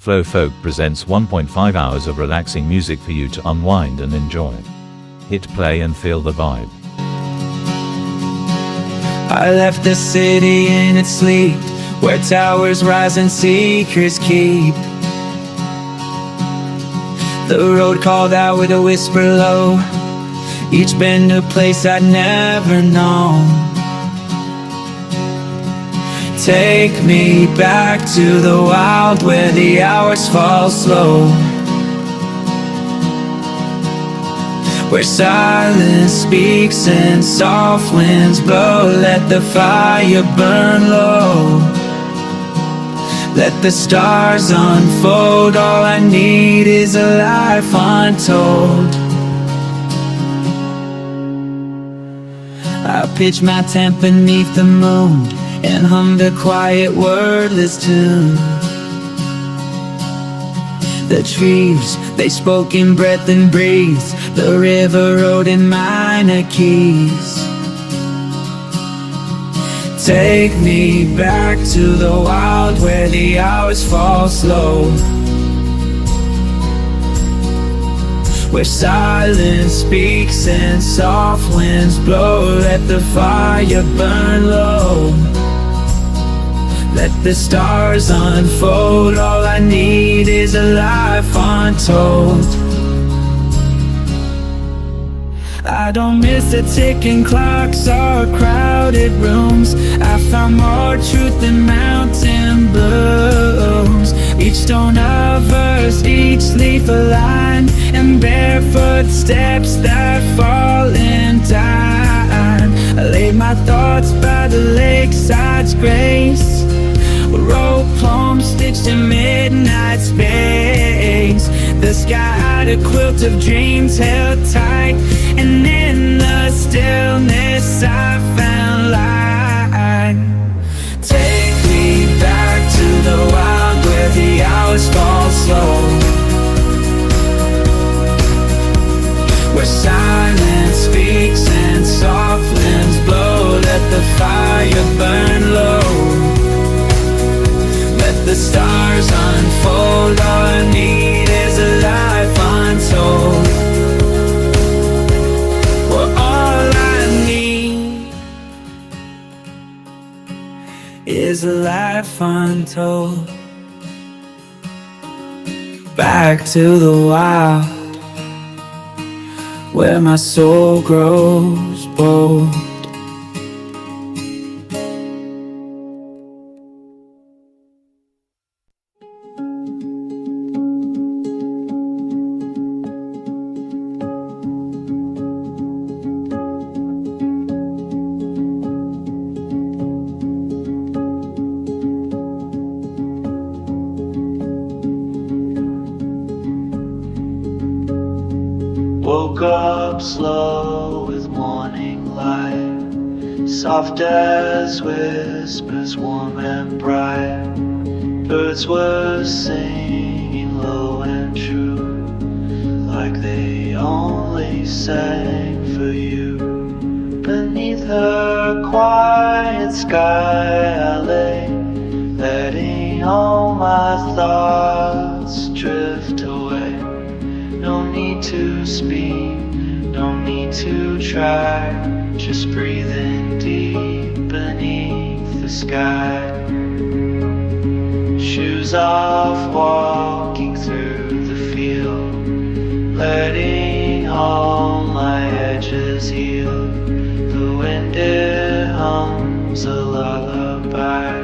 FlowFolk presents 1.5 hours of relaxing music for you to unwind and enjoy. Hit play and feel the vibe. I left the city in its sleep, where towers rise and seekers keep. The road called out with a whisper low, each bend a place I'd never known. Take me back to the wild where the hours fall slow, where silence speaks and soft winds blow. Let the fire burn low, let the stars unfold. All I need is a life untold. I pitch my tent beneath the moon and hummed a quiet wordless tune. The trees, they spoke in breath and breeze. The river wrote in minor keys. Take me back to the wild where the hours fall slow, where silence speaks and soft winds blow. Let the fire burn low, let the stars unfold. All I need is a life untold. I don't miss the ticking clocks or crowded rooms. I found more truth than mountain blooms. Each stone a verse, each leaf a line, and barefoot steps that fall in time. I laid my thoughts by the lakeside's grace, wrote poems stitched in midnight space. The sky had a quilt of dreams held tight, and in the stillness I found light. Take me back to the wild where the hours fall slow, where silence speaks and soft winds blow. Let the fire burn low, let the stars unfold. All I need is a life untold. Well, all I need is a life untold. Back to the wild where my soul grows bold. Woke up slow with morning light, soft as whispers, warm and bright. Birds were singing low and true, like they only sang for you. Beneath her quiet sky I lay, letting all my thoughts drift away. No need to speak, no need to try, just breathing deep beneath the sky. Shoes off, walking through the field, letting all my edges heal. The wind, it hums a lullaby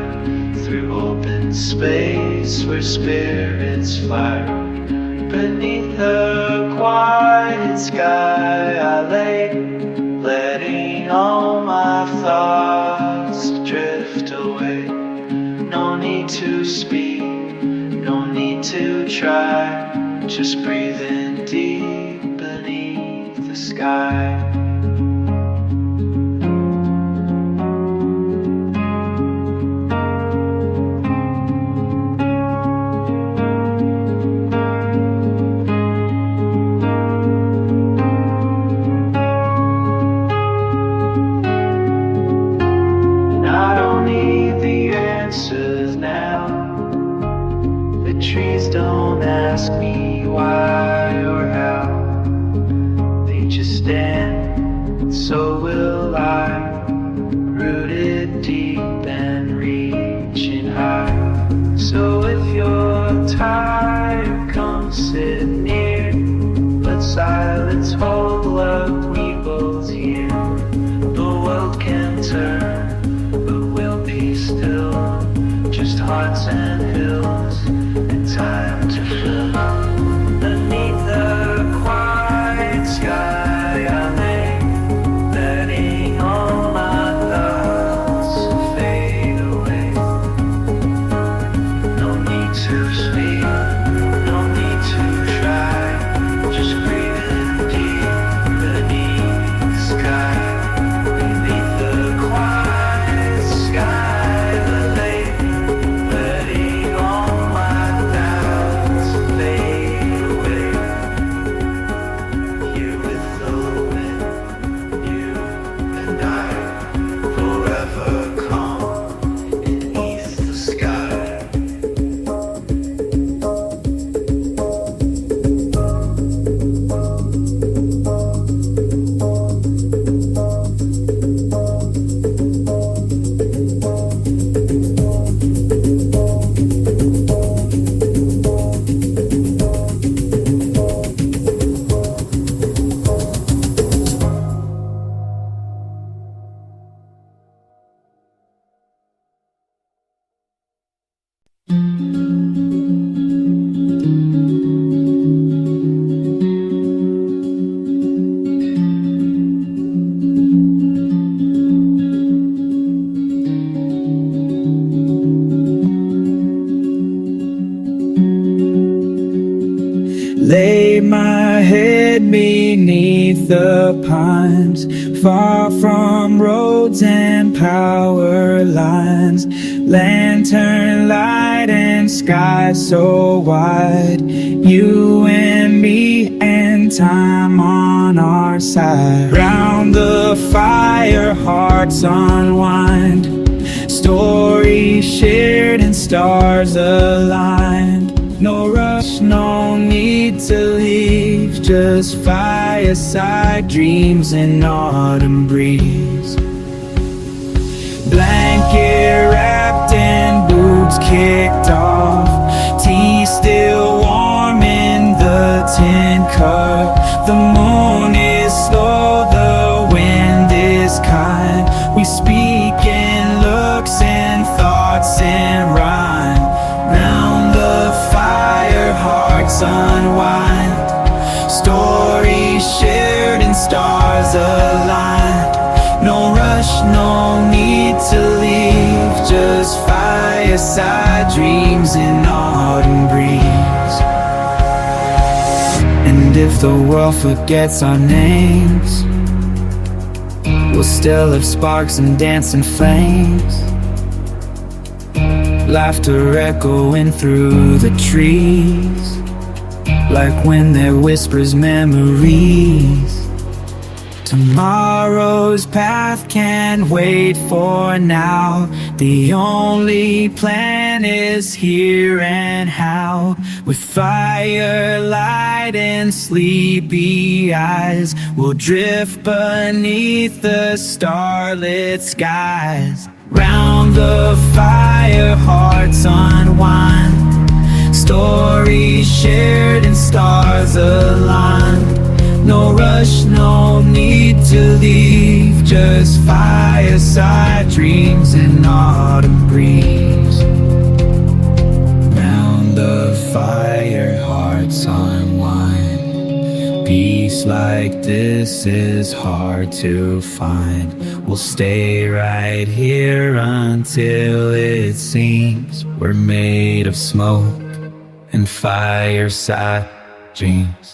through open space where spirits fly. Beneath the quiet sky I lay, letting all my thoughts drift away. No need to speak, no need to try, just breathing deep beneath the sky. trees don't ask me why or how. They just stand, so will I, rooted deep and reaching high. So if you're tired, come sit near. Let silence hold what we both hear. The world can turn, but we'll be still. Just hearts and hills, and time to fill. Beneath the quiet sky, I lay, letting all my thoughts fade away. No need to speak, no need to try. Just breathing deep beneath the sky. Beneath the quiet sky, I lay, letting all my doubts fade away. Here with the wind, you and I, forever calm beneath the sky. Lay my head beneath the pines, far from roads and power lines. Lantern light and sky so wide, you and me and time on our side. Round the fire, hearts unwind, stories shared and stars aligned. No rush, no need to leave, just fireside dreams and autumn breeze. Blanket wrapped and boots kicked off, tea still warm in the tin cup. The moon is slow, the wind is kind. We speak in looks and thoughts and rhyme. Round the fire, hearts unwind, stories shared and stars aligned. No rush, no need to leave, just fireside dreams in autumn breeze. And if the world forgets our names, we'll still have sparks and dancing flames. Laughter echoing through the trees, like when there whispers memories. Tomorrow's path can't wait for now. The only plan is here and how. With firelight and sleepy eyes, we'll drift beneath the starlit skies. Round the fire, hearts unwind, stories shared and stars aligned. No rush, no need to leave, just fireside dreams and autumn breeze. Round the fire, hearts unwind. Peace like this is hard to find. We'll stay right here until it seems we're made of smoke and fireside dreams.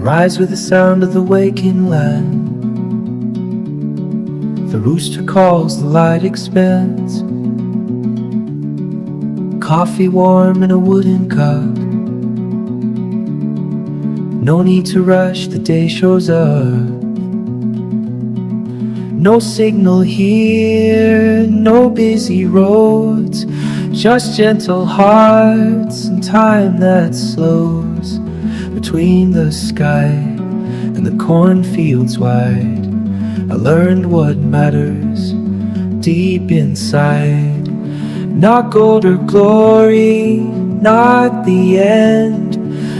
rise with the sound of the waking land. The rooster calls, the light expands. Coffee warm in a wooden cup. No need to rush, the day shows up. No signal here, no busy roads, just gentle hearts and time that slows. Between the sky and the cornfields wide, I learned what matters deep inside. Not gold or glory, not the end,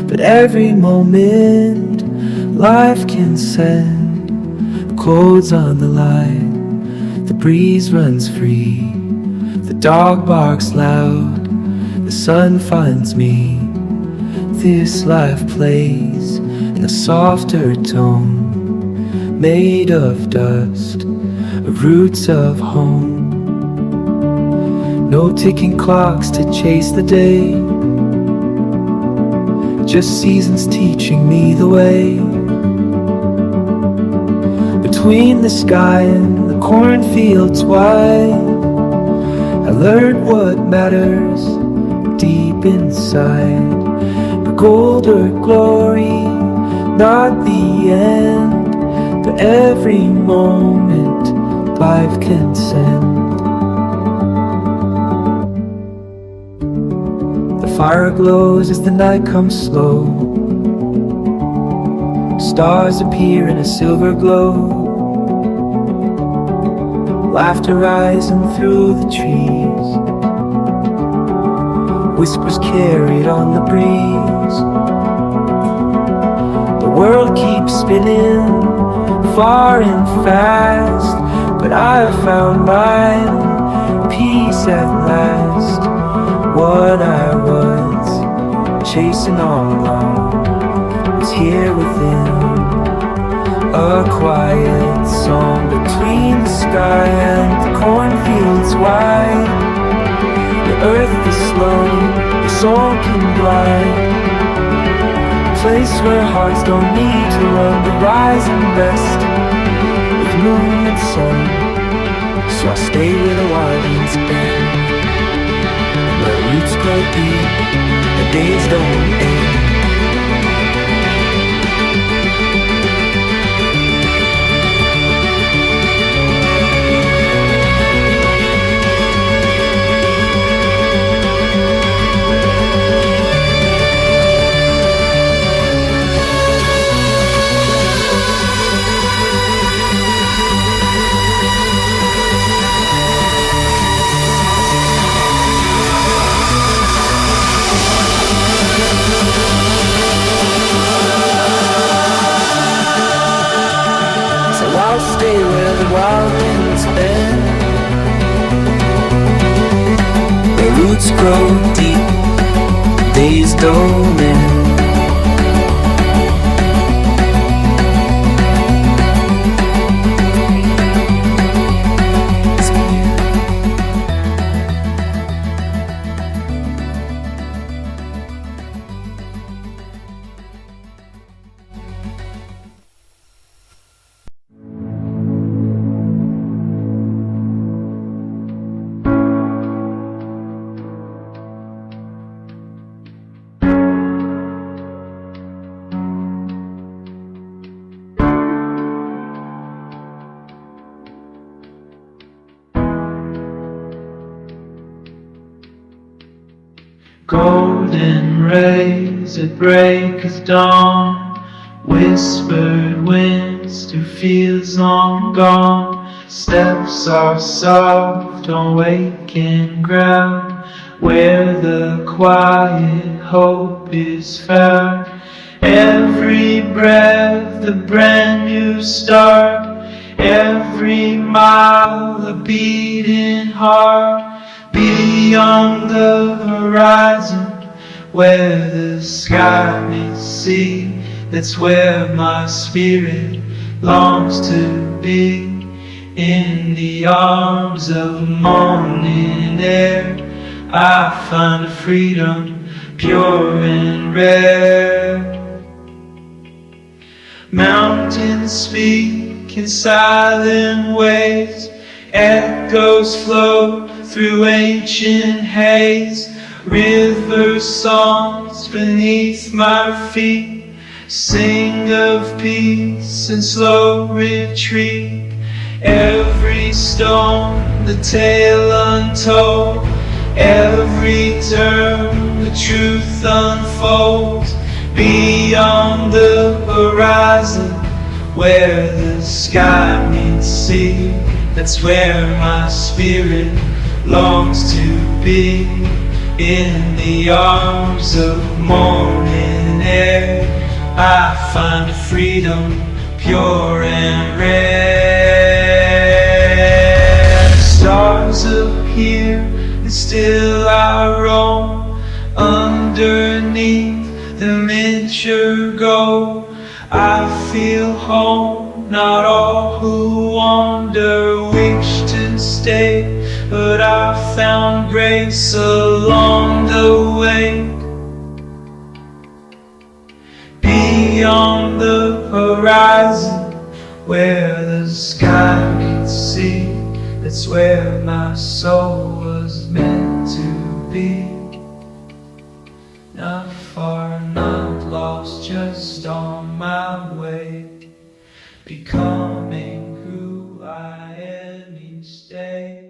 but every moment life can send. Clothes on the line, the breeze runs free, the dog barks loud, the sun finds me. This life plays in a softer tone, made of dust, of roots of home. No ticking clocks to chase the day, just seasons teaching me the way. Between the sky and the cornfields wide, I learned what matters deep inside. The gold or glory, not the end, but every moment life can send. The fire glows as the night comes slow. Stars appear in a silver glow. Laughter rising through the trees, whispers carried on the breeze. The world keeps spinning far and fast, but I have found mine, peace at last. What I was chasing all along is here within, a quiet song between the sky and the cornfields wide. The earth is slow, the soul can glide, a place where hearts don't need to run, but rise and rest with moon and sun. So I stay where the wildings bend, where roots grow deep, the days don't end. Roots grow deep, days don't end. Golden rays at break of dawn, whispered winds through fields long gone. Steps are soft on waking ground, where the quiet hope is found. Every breath a brand new start, every mile a beating heart. Beyond the horizon, where the sky meets sea, that's where my spirit longs to be. In the arms of morning air, I find a freedom pure and rare. Mountains speak in silent ways, echoes flow through ancient haze. River songs beneath my feet sing of peace and slow retreat. Every stone, the tale untold, every turn, the truth unfolds. Beyond the horizon, where the sky meets sea, that's where my spirit longs to be. In the arms of morning air, I find freedom pure and rare. Stars appear and still I roam underneath the miniature goal. I feel home. Not all who wander wish to stay, but I found grace along the way. Beyond the horizon, where the sky meets sea, that's where my soul was meant to be. Not far, not lost, just on my way, becoming who I am each day.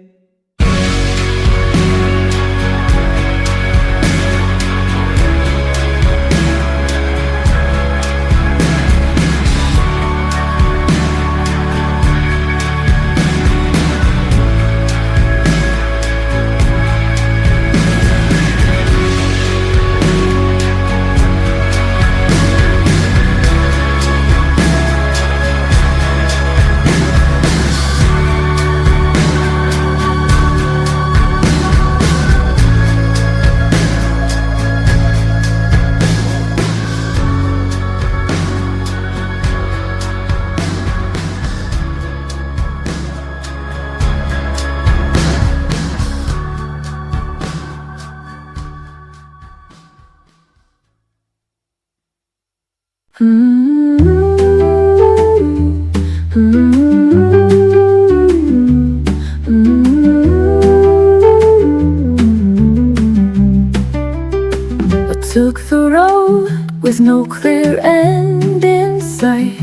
Took the road with no clear end in sight,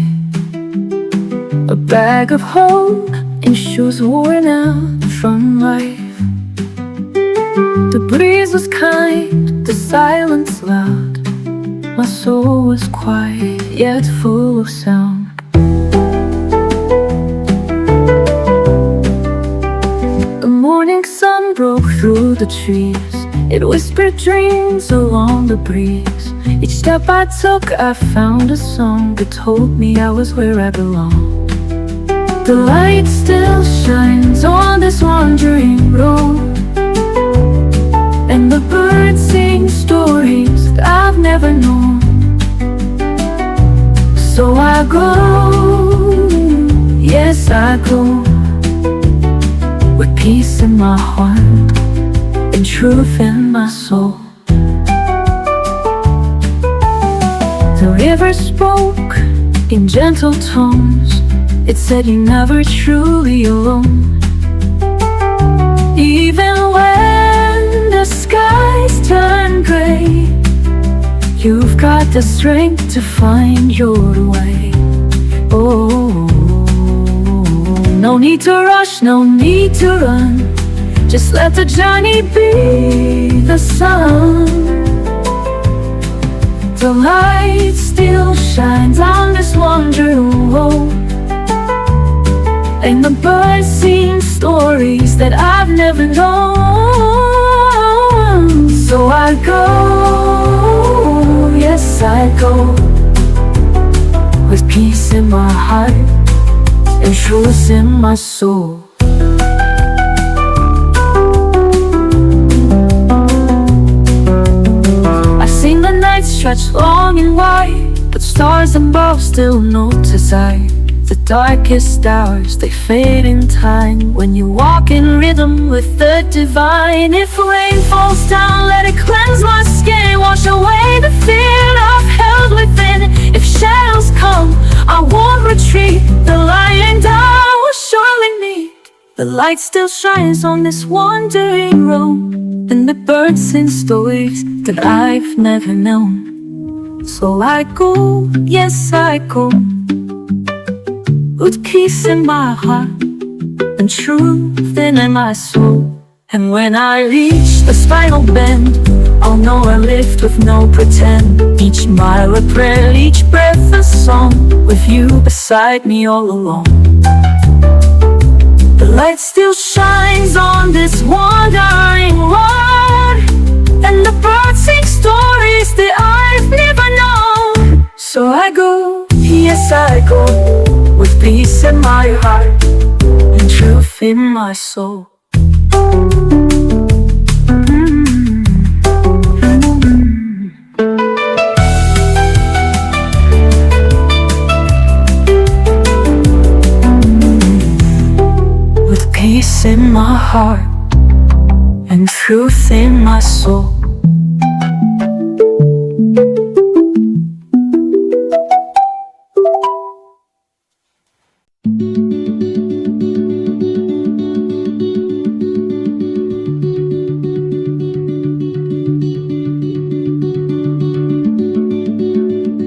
a bag of hope and shoes worn out from life. The breeze was kind, the silence loud, my soul was quiet yet full of sound. The morning sun broke through the trees, it whispered dreams along the breeze. Each step I took, I found a song that told me I was where I belong. The light still shines on this wandering road, and the birds sing stories that I've never known. So I go, yes I go, with peace in my heart and truth in my soul. The river spoke in gentle tones, it said you're never truly alone. Even when the skies turn gray, you've got the strength to find your way. Oh, no need to rush, no need to run, just let the journey be the sun. The light still shines on this wandering road, and the birds sing stories that I've never known. So I go, yes I go, with peace in my heart and truth in my soul. Stretched long and wide, but stars above still notice I. The darkest hours, they fade in time when you walk in rhythm with the divine. If rain falls down, let it cleanse my skin, wash away the fear I've held within. If shadows come, I The light still shines on this wandering road, and the birds sing stories that I've never known. So I go, yes I go, with peace in my heart and truth in my soul. And when I reach the final bend, I'll know I lived with no pretend. Each mile a prayer, each breath a song, with you beside me all along. The light still shines on this wandering road, and the birds sing stories that I've never known. So I go, yes I go, with peace in my heart and truth in my soul. With peace in my heart and truth in my soul.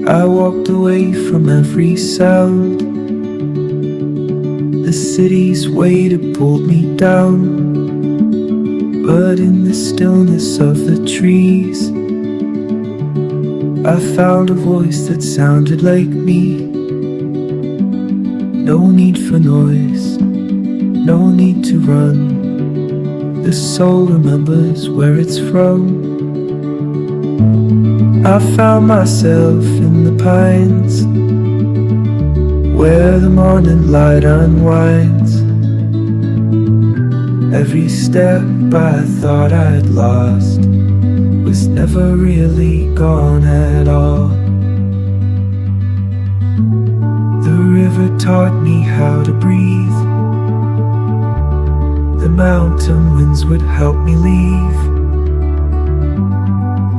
I walked away from every sound. The city's weight had pulled me down, but in the stillness of the trees I found a voice that sounded like me. No need for noise, no need to run. The soul remembers where it's from. I found myself in the pines, where the morning light unwinds. Every step I thought I'd lost was never really gone at all. The river taught me how to breathe. The mountain winds would help me leave.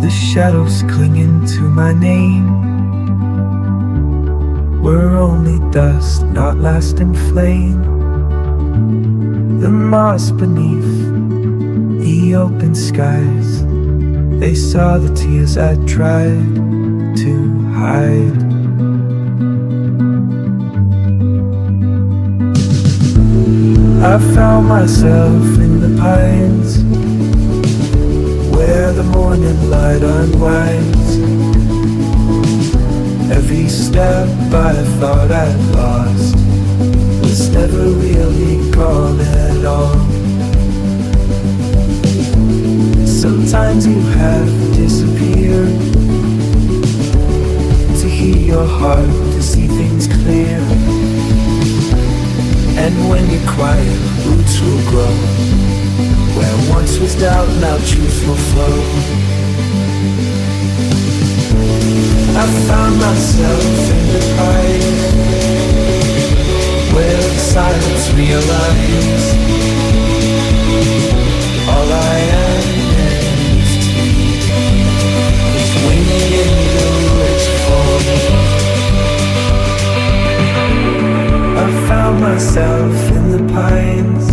The shadows clinging to my name were only dust, not lasting flame. The moss beneath the open skies, they saw the tears I tried to hide. I found myself in the pines, where the morning light unwinds. Every step I thought I'd lost was never really gone at all. Sometimes you have disappeared, to hear your heart, to see things clear. And when you're quiet, roots will grow. Where once was doubt, now truth will flow. I found myself in the pine, where the silence realized all I am is winging into its fall. I found myself in the pines,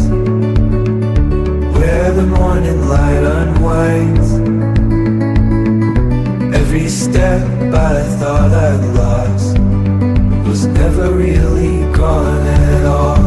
where the morning light unwinds. Every step I thought I'd lost was never really gone at all.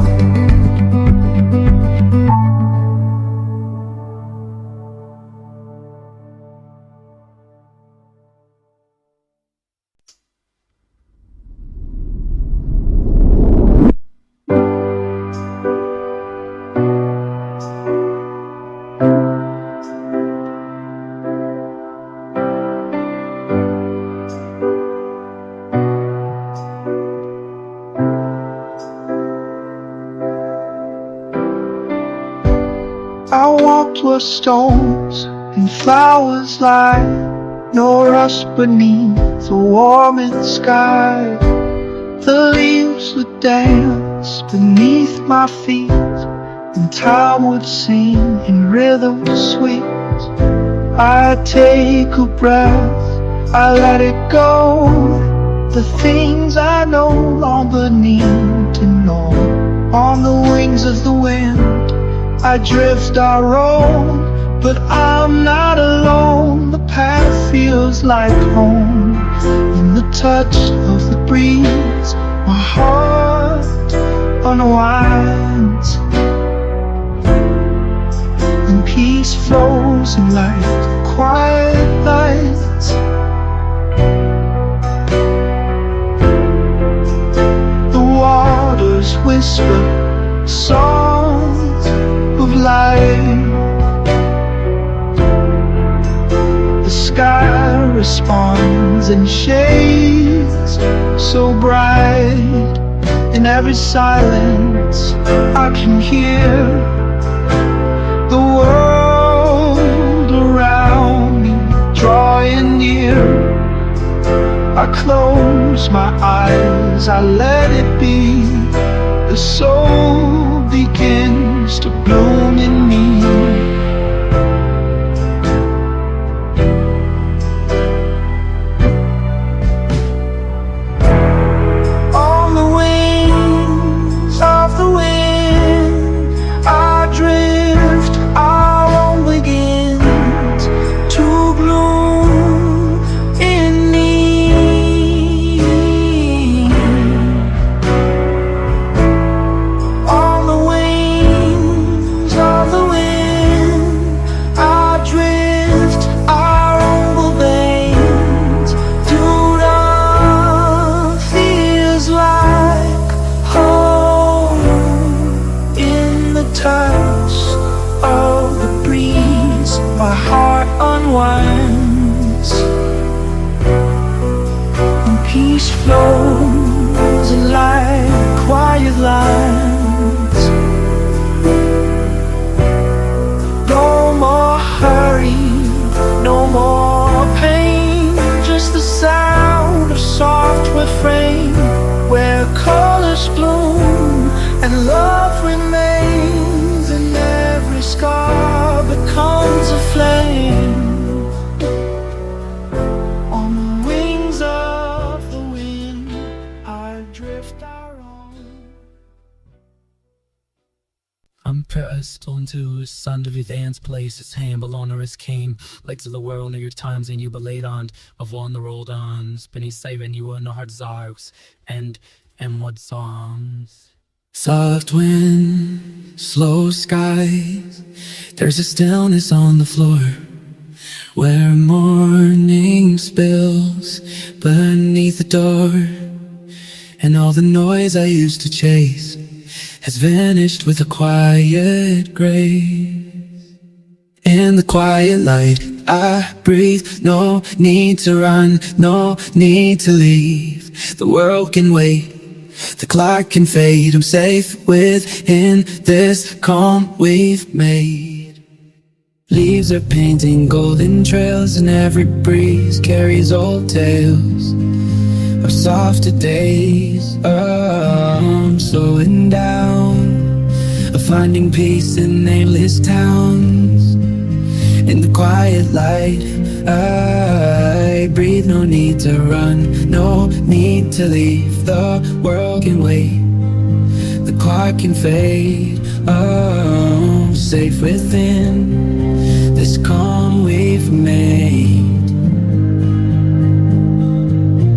I walked where stones and flowers lie, no rust beneath the warming sky. The leaves would dance beneath my feet, and time would sing in rhythm sweet. I'd take a breath, I let it go. The things I no longer need to know On the wings of the wind, I drift, I roam, but I'm not alone. The path feels like home. In the touch of the breeze, my heart unwinds, and peace flows in like quiet lights. The waters whisper songs of light. The sky responds in shades so bright. In every silence I can hear the world around me drawing near. I close my eyes, I let it be. The soul begins to bloom in me. My heart unwinds, and peace flows in like quiet lines. No more hurry, no more pain, just the sound of soft refrain, where colors bloom and love remains, and every scar becomes a flame. On the wings of the wind, I drift our own. I'm pressed onto his son of his aunt's place, his hand on his cane, legs of the world near your times and you belayed on, of one the rolled on, spinning saving you in the hard zargs, and what songs. Soft wind, slow skies, there's a stillness on the floor, where morning spills beneath the door, and all the noise I used to chase has vanished with a quiet grace. In the quiet light I breathe, no need to run, no need to leave. The world can wait, the clock can fade, I'm safe within this calm we've made. Leaves are painting golden trails, and every breeze carries old tales of softer days. I'm slowing down, finding peace in nameless towns. In the quiet light I breathe, no need to run, no need to leave. The world can wait, the clock can fade. Oh, safe within this calm we've made.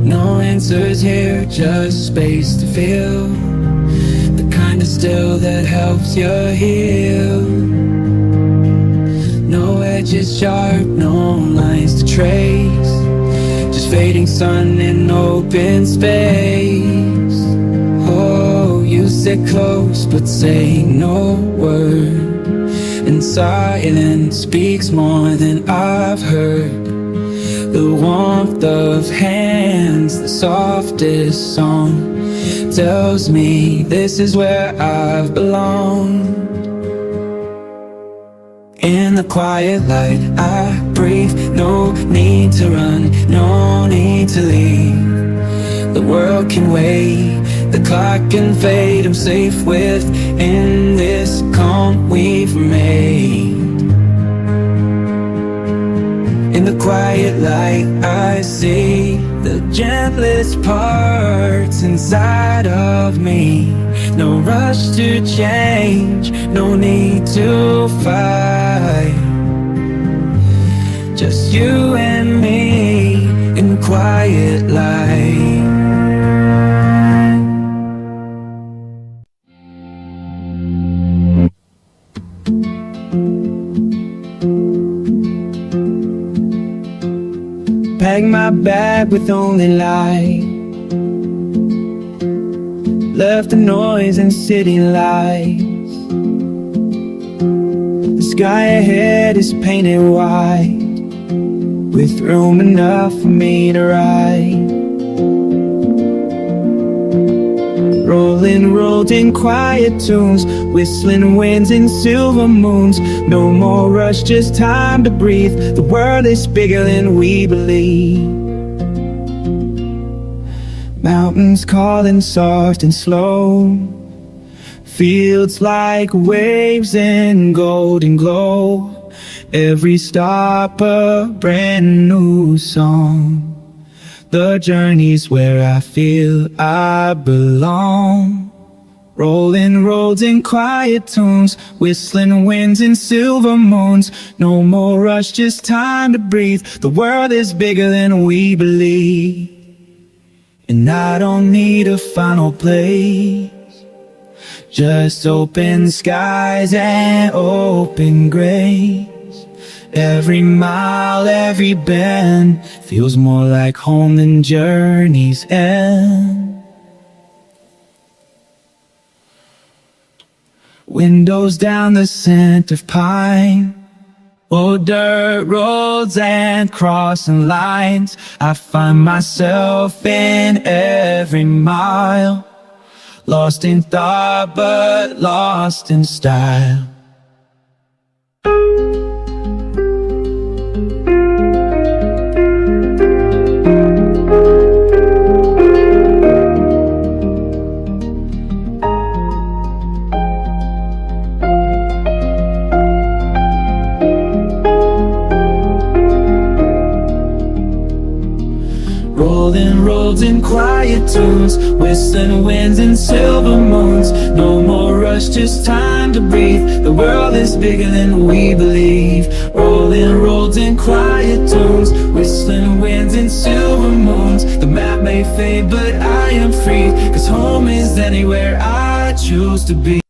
No answers here, just space to feel, the kind of still that helps you heal. No edges sharp, no lines to trace, just fading sun in open space. Oh, you sit close but say no word, and silence speaks more than I've heard. The warmth of hands, the softest song, tells me this is where I've belonged. In the quiet light I breathe, no need to run, no need to leave. The world can wait, the clock can fade, I'm safe within this calm we've made. In the quiet light I see the gentlest parts inside of me. No rush to change, no need to fight. Just you and me in quiet light. Pack my bag with only light. Left the noise and city lights. The sky ahead is painted white, with room enough for me to ride. Rolling roads in quiet tunes, whistling winds and silver moons. No more rush, just time to breathe. The world is bigger than we believe. Mountains calling soft and slow, fields like waves in golden glow. Every stop a brand new song. The journey's where I feel I belong. Rolling roads in quiet tunes, whistling winds and silver moons. No more rush, just time to breathe. The world is bigger than we believe. And I don't need a final place, just open skies and open grace. Every mile, every bend feels more like home than journey's end. Windows down the scent of pine, old dirt roads and crossing lines. I find myself in every mile, lost in thought but lost in style. Rolling roads in quiet tunes, whistling winds and silver moons. No more rush, just time to breathe. The world is bigger than we believe. Rolling roads in quiet tunes, whistling winds and silver moons. The map may fade, but I am free, 'cause home is anywhere I choose to be.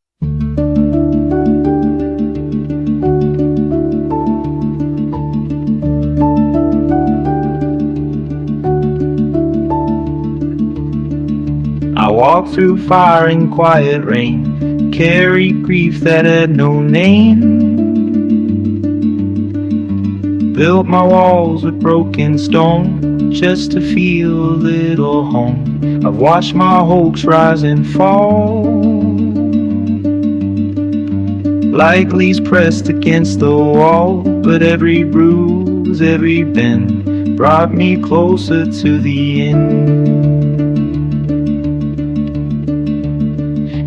I walk through fire and quiet rain, carry grief that had no name. Built my walls with broken stone, just to feel a little home. I've watched my hopes rise and fall, like leaves pressed against the wall. But every bruise, every bend brought me closer to the end.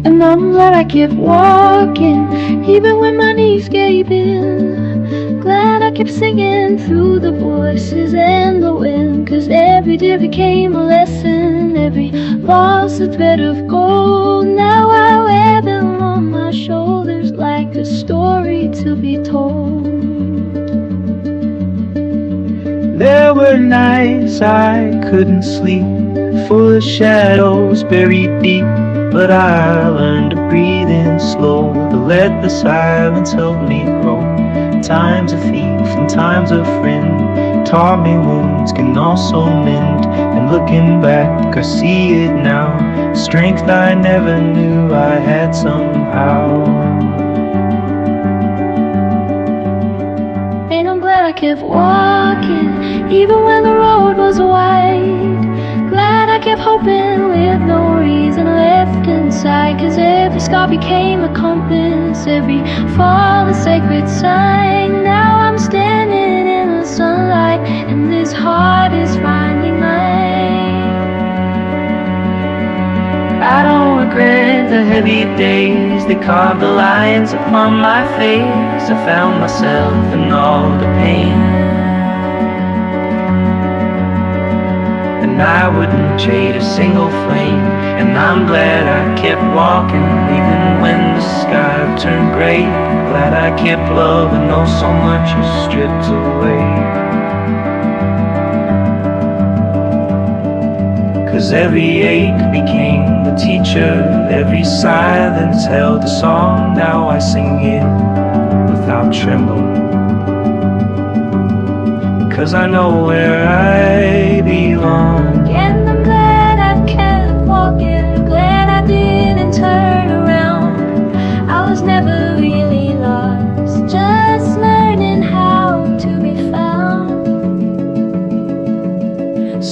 And I'm glad I kept walking, even when my knees gave in. Glad I kept singing through the voices and the wind, 'cause every day became a lesson, every loss a thread of gold. Now I wear them on my shoulders like a story to be told. There were nights I couldn't sleep, full of shadows buried deep. But I learned to breathe in slow, to let the silence help me grow. Times of thief and times of friend taught me wounds can also mend. And looking back, I see it now, strength I never knew I had somehow. And I'm glad I kept walking, even when the road was wide. Glad I kept hoping with no reason left inside, 'cause every scar became a compass, every fall a sacred sign. Now I'm standing in the sunlight, and this heart is finally mine. I don't regret the heavy days that carved the lines upon my face. I found myself in all the pain, and and I wouldn't trade a single flame. And I'm glad I kept walking, even when the sky turned gray. Glad I kept loving, though so much was stripped away. 'Cause every ache became the teacher, every silence held a song. Now I sing it without trembling, 'cause I know where I belong. And I'm glad I kept walking, glad I didn't turn around. I was never really lost, just learning how to be found.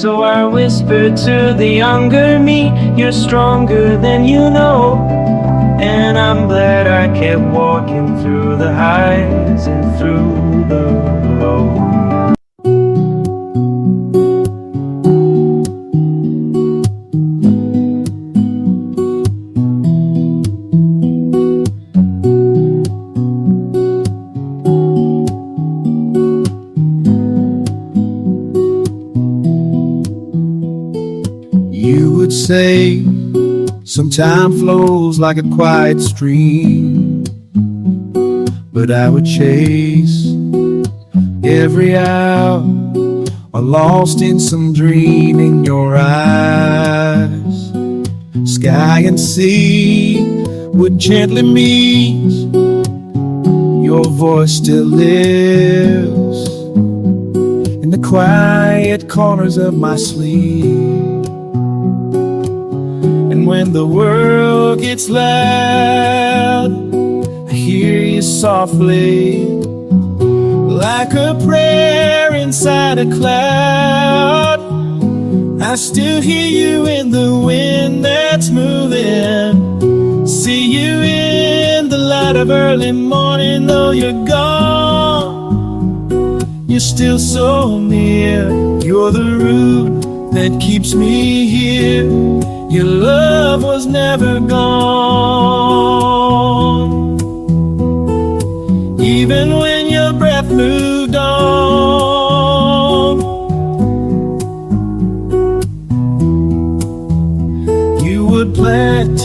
So I whispered to the younger me, you're stronger than you know. And I'm glad I kept walking through the highs and through the lows. You would say some time flows like a quiet stream, but I would chase every hour, or lost in some dream in your eyes. Sky and sea would gently meet, your voice still lives in the quiet corners of my sleep. And when the world gets loud, I hear you softly, like a prayer inside a cloud. I still hear you in the wind that's moving, see you in the light of early morning. Though you're gone, you're still so near. You're the root that keeps me here. Your love was never gone, even when your breath moved on. You would plant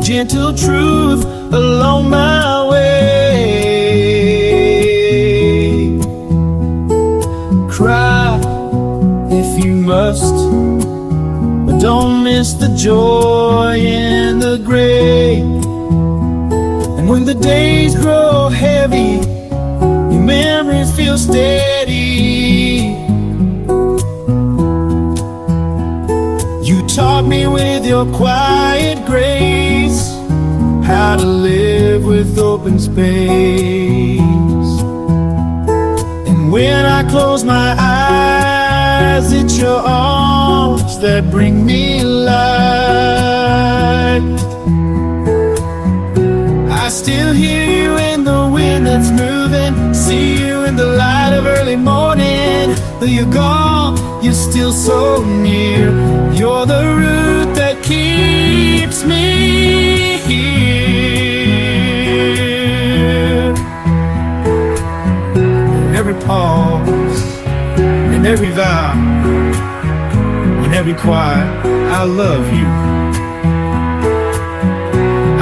gentle truth along my way. Cry if you must, but don't miss the joy in the gray. And when the days grow heavy, your memories feel steady. You taught me with your quiet grace how to live with open space. And when I close my eyes, it's your arms that bring me light. I still hear you in the wind that's moving, see you in the light of early morning. Though you're gone, you're still so near. You're the root that keeps me here. In every pause, in every vow, in every quiet, I love you.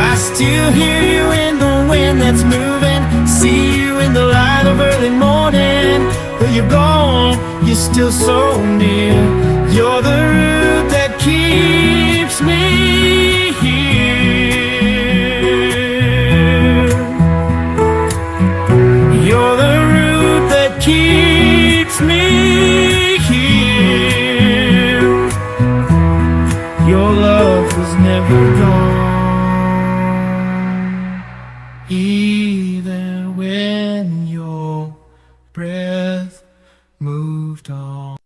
I still hear you in the wind that's moving, see you in the light of early morning. Though you're gone, you're still so near. You're the root that keeps me here. You're the root that keeps me here. Your love was never gone, even when your breath moved on.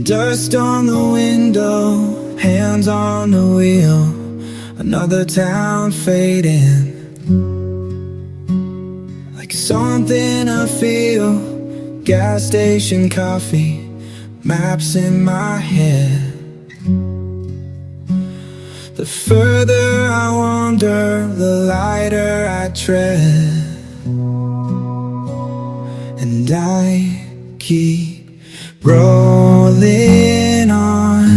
Dust on the window, hands on the wheel, another town fading. Like something I feel, gas station coffee, maps in my head. The The further I wander, the lighter I tread, and I keep rolling on,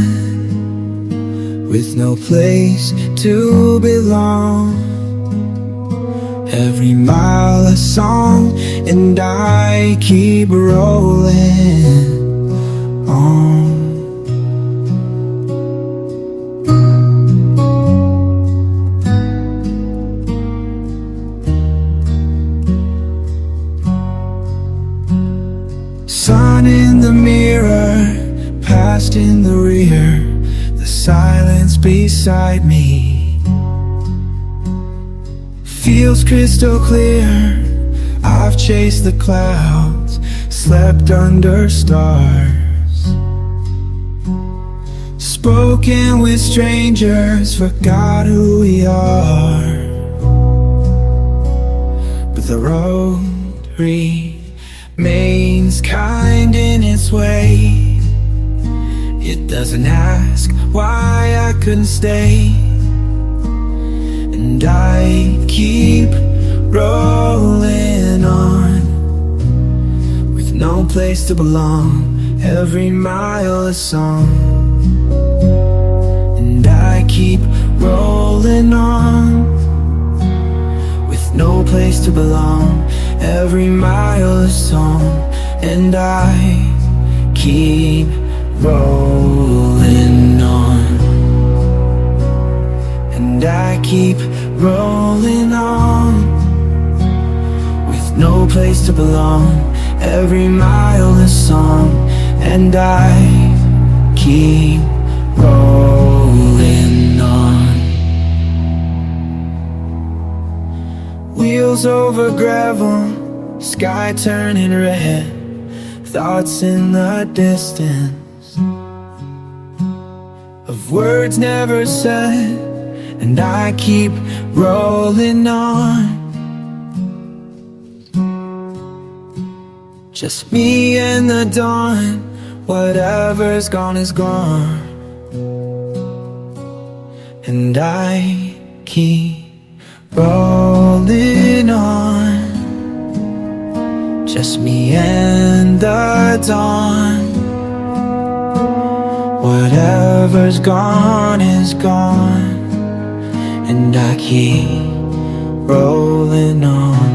with no place to belong. Every mile a song, and I keep rolling on. Sun in the mirror, past in the rear, the silence beside me feels crystal clear. I've chased the clouds, slept under stars, spoken with strangers, forgot who we are. But the road remains kind in its way. It doesn't ask why I couldn't stay, and I keep rolling on, with no place to belong. Every mile a song, and I keep rolling on, with no place to belong. Every mile a song, and I keep rolling on, and I keep rolling on, with no place to belong. Every mile a song, and I keep rolling on. Wheels over gravel, sky turning red, thoughts in the distance of words never said, and I keep rolling on. Just me and the dawn, whatever's gone is gone, and I keep rolling on. Just me and the dawn, whatever's gone is gone, and I keep rolling on.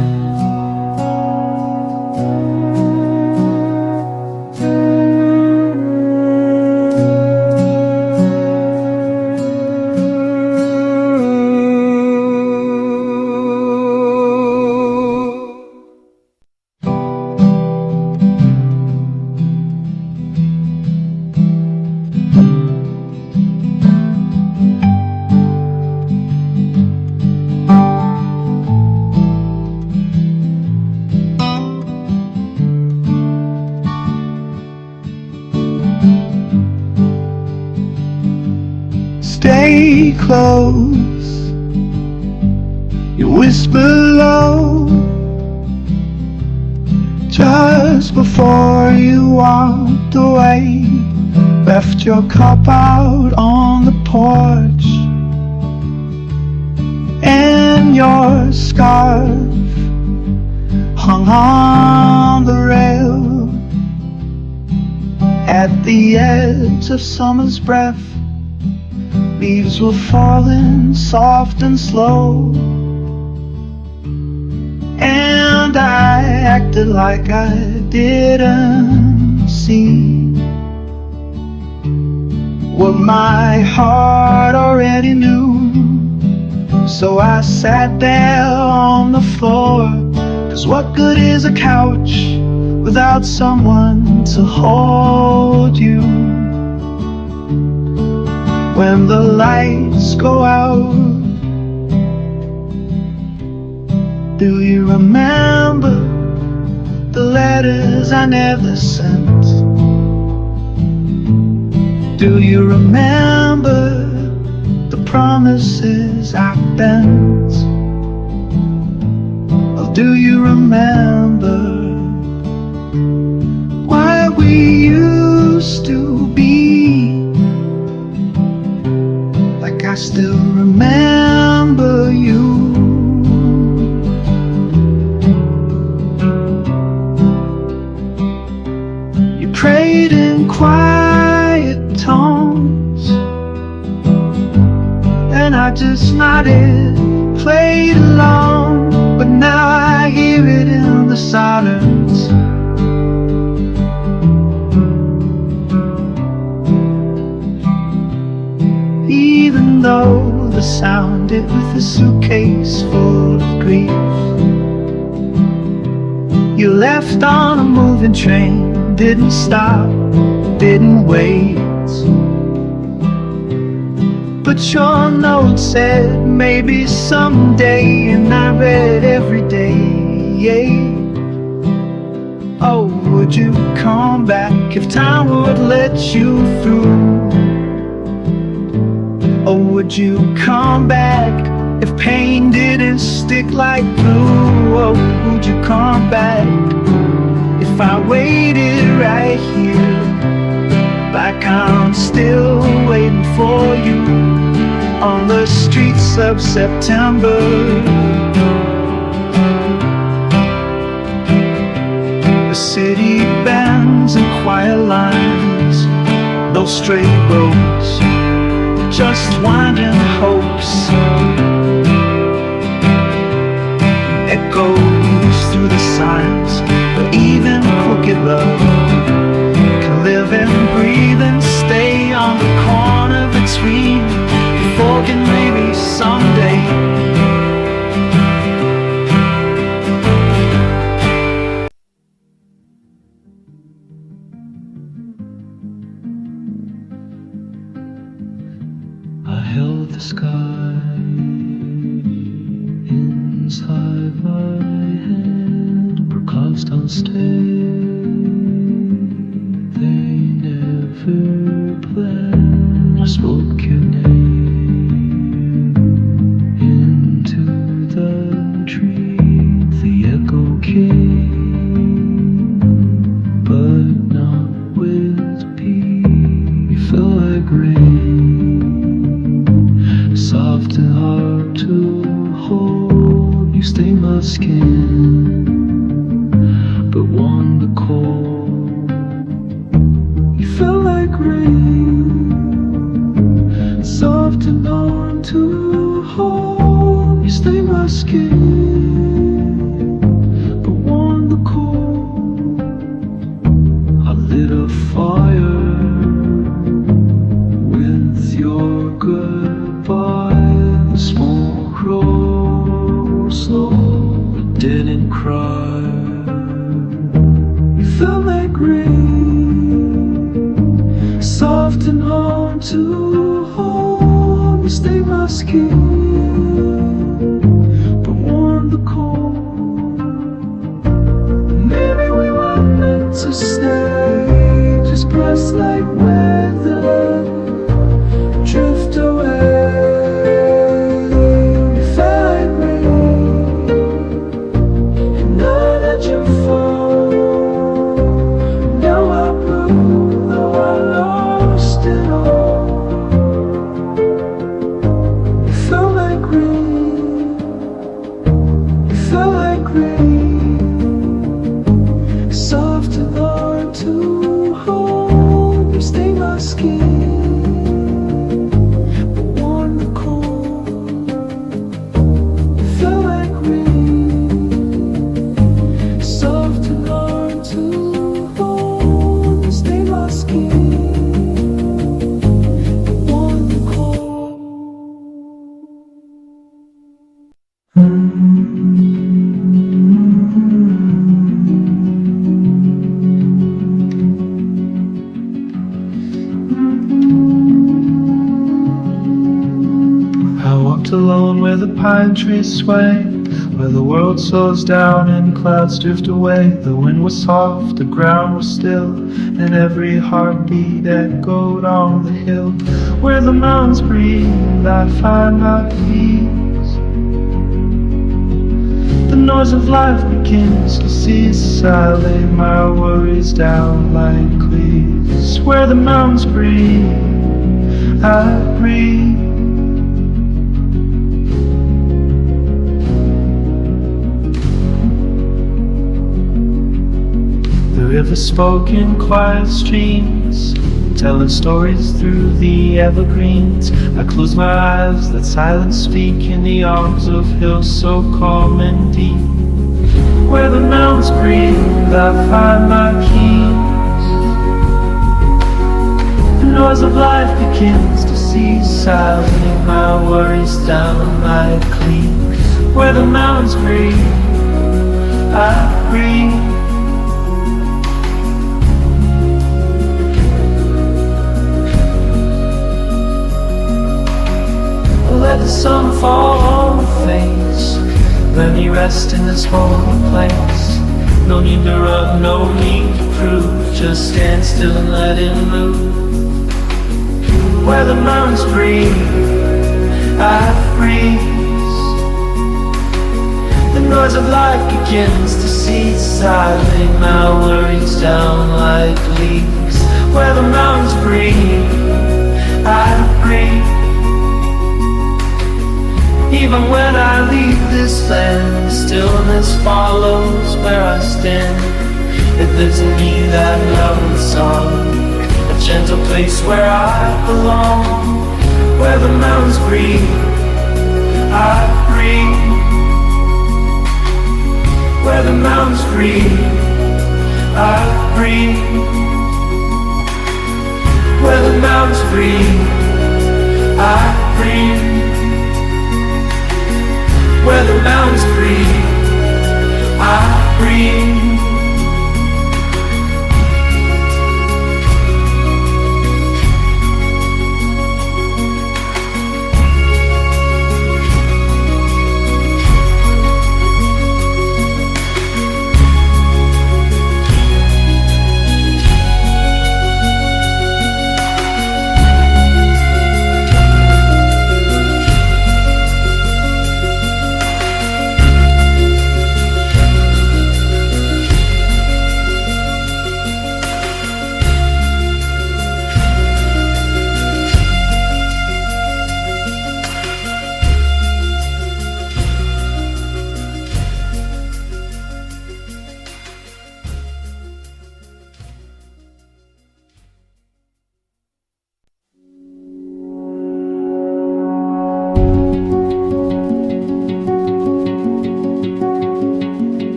Stay close, you whisper low, just before you walked away. Left your cup out on the porch, and your scarf hung on the rail. At the edge of summer's breath, leaves were falling soft and slow, and I acted like I didn't see what my heart already knew. So I sat there on the floor, 'cause what good is a couch without someone to hold you? When the lights go out, do you remember the letters I never sent? Do you remember the promises I bent? Or do you remember why we used to be? I still it, played along, but now I hear it in the silence. Even though the sound it with a suitcase full of grief. You left on a moving train, didn't stop, didn't wait. But your note said maybe someday, and I read every day. Oh, would you come back if time would let you through? Or would you come back if pain didn't stick like glue? Oh, would you come back if I waited right here, like I'm still waiting for you on the streets of September? The city bends in quiet lines, no straight roads, just winding hopes. Echoes through the signs, but even crooked love can live and breathe and stay on the corner between fork and maybe someday. I held the sky inside my hand, because I'll stay. They never planned. I spoke your name into the tree. The echo came, but not with peace. You felt like rain, soft and hard to hold. You stained my skin, but warmed the cold. You felt like rain, soft and hard to hold. You stained my skin, but warmed the cold. I lit a fire with your goodbye. The smoke rose slow, but didn't cry. You felt like rain, soft and hard to hold. You stained my skin, but warmed the cold. Maybe we were meant to stay, just pressed like weather, drift away. You felt like rain, and now that you fall, now I prove though I lost it all. You felt like rain, you felt like rain, soft and hard to hold. You stained my skin, but warmed the cold. You felt like rain, soft and hard to hold. You stained my skin, but warmed the cold. I walked alone where the pine trees sway, where the world slows down and clouds drift away. The wind was soft, the ground was still, and every heartbeat echoed on the hill. Where the mountains breathe, I find my peace. The noise of life begins to cease. I lay my worries down like leaves. Where the mountains breathe, I breathe. The river spoke in quiet streams, telling stories through the evergreens. I close my eyes, let silence speak in the arms of hills so calm and deep. Where the mountains breathe, I find my keys. The noise of life begins to cease, silently my worries down like leaves. Where the mountains breathe, I breathe. Let the sun fall on the face. Let me rest in this holy place. No need to run, no need to prove. Just stand still and let it move. Where the mountains breathe, I freeze. The noise of life begins to cease, silently my worries down like leaves. Where the mountains breathe, I breathe. Even when I leave this land, stillness follows where I stand. It lives in me, that lovely song, a gentle place where I belong. Where the mountains breathe, I breathe. Where the mountains breathe, I breathe. Where the mountains breathe, I breathe. Where the mountains breathe, I breathe.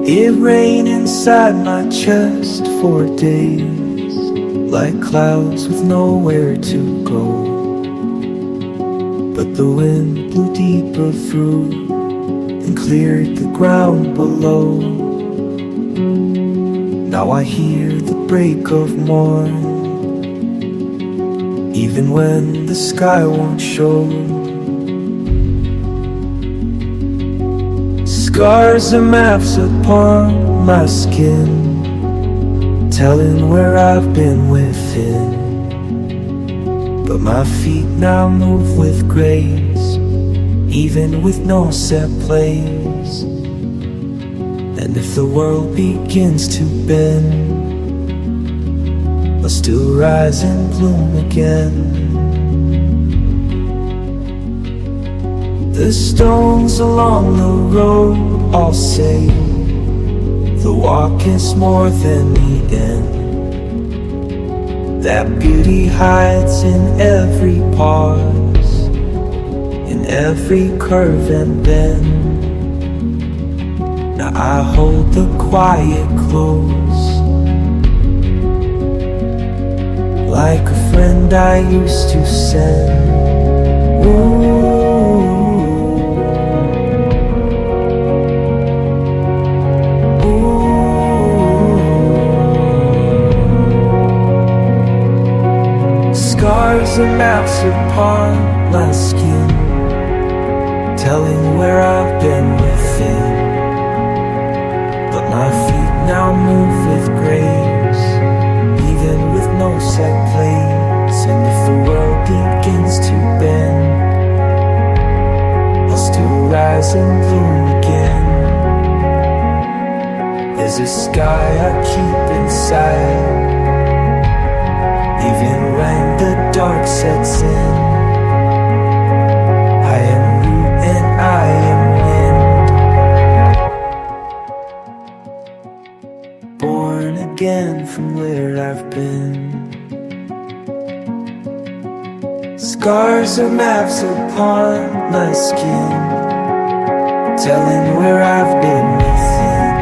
It rained inside my chest for days, like clouds with nowhere to go. But the wind blew deeper through and cleared the ground below. Now I hear the break of morn, even when the sky won't show. Scars and maps upon my skin, telling where I've been within. But my feet now move with grace, even with no set place. And if the world begins to bend, I'll still rise and bloom again. The stones along the road all say the walk is more than the end. That beauty hides in every pause, in every curve and bend. Now I hold the quiet close, like a friend I used to send. Ooh. Scars and maps upon my skin, telling where I've been within. But my feet now move with grace, even with no set place. And if the world begins to bend, I'll still rise and bloom again. There's a sky I keep inside, even when the dark sets in. I am root and I am wind, born again from where I've been. Scars are maps upon my skin, telling where I've been within.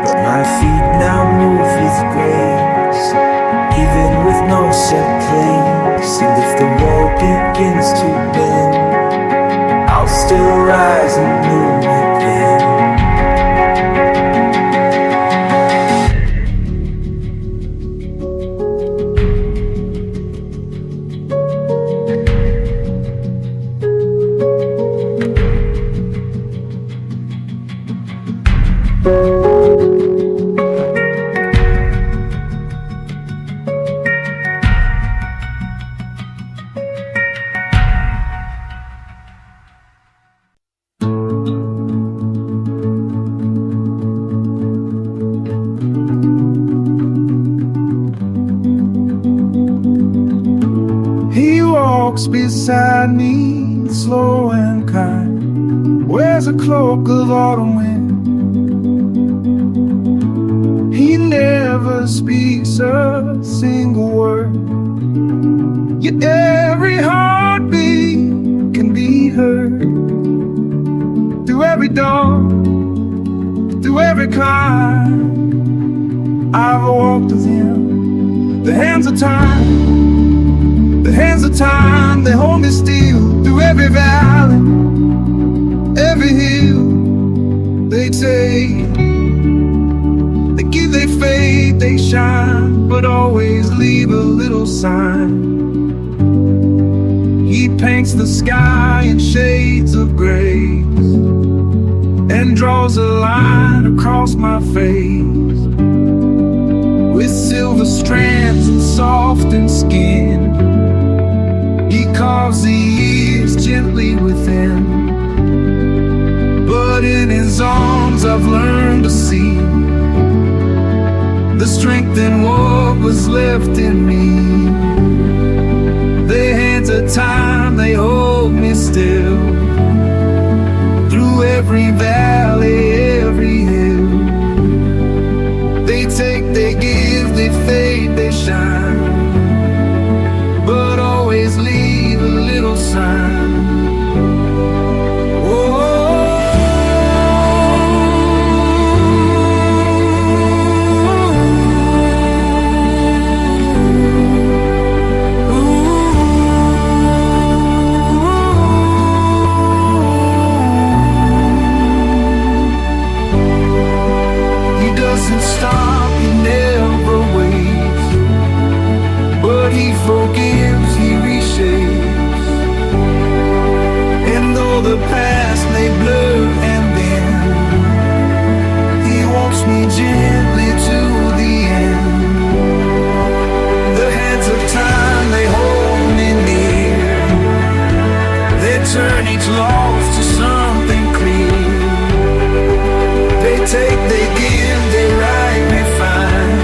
But my feet now move with grace, even with no set place. And if the road begins to bend, I'll still rise and move again. He walks beside me, slow and kind, wears a cloak of autumn wind. He never speaks a single word, yet every heartbeat can be heard. Through every dawn, through every climb, I've walked with him. The hands of time, the hands of time, they hold me still. Through every valley, every hill, they take, they give their faith, they shine, but always leave a little sign. He paints the sky in shades of grace and draws a line across my face with silver strands and softened skin. He carves the years gently within, but in his arms I've learned to see the strength in what was left in me. The hands of time, they hold me still. Through every valley, every hill, they take, they give, they fade, they shine, but always leave a little sign. Stop, he never waits, but he forgives, he reshapes. And though the past may blur and bend, he walks me gently to the end. The hands of time, they hold me near, they turn each loss to something clear. They take, they give, they write me fine,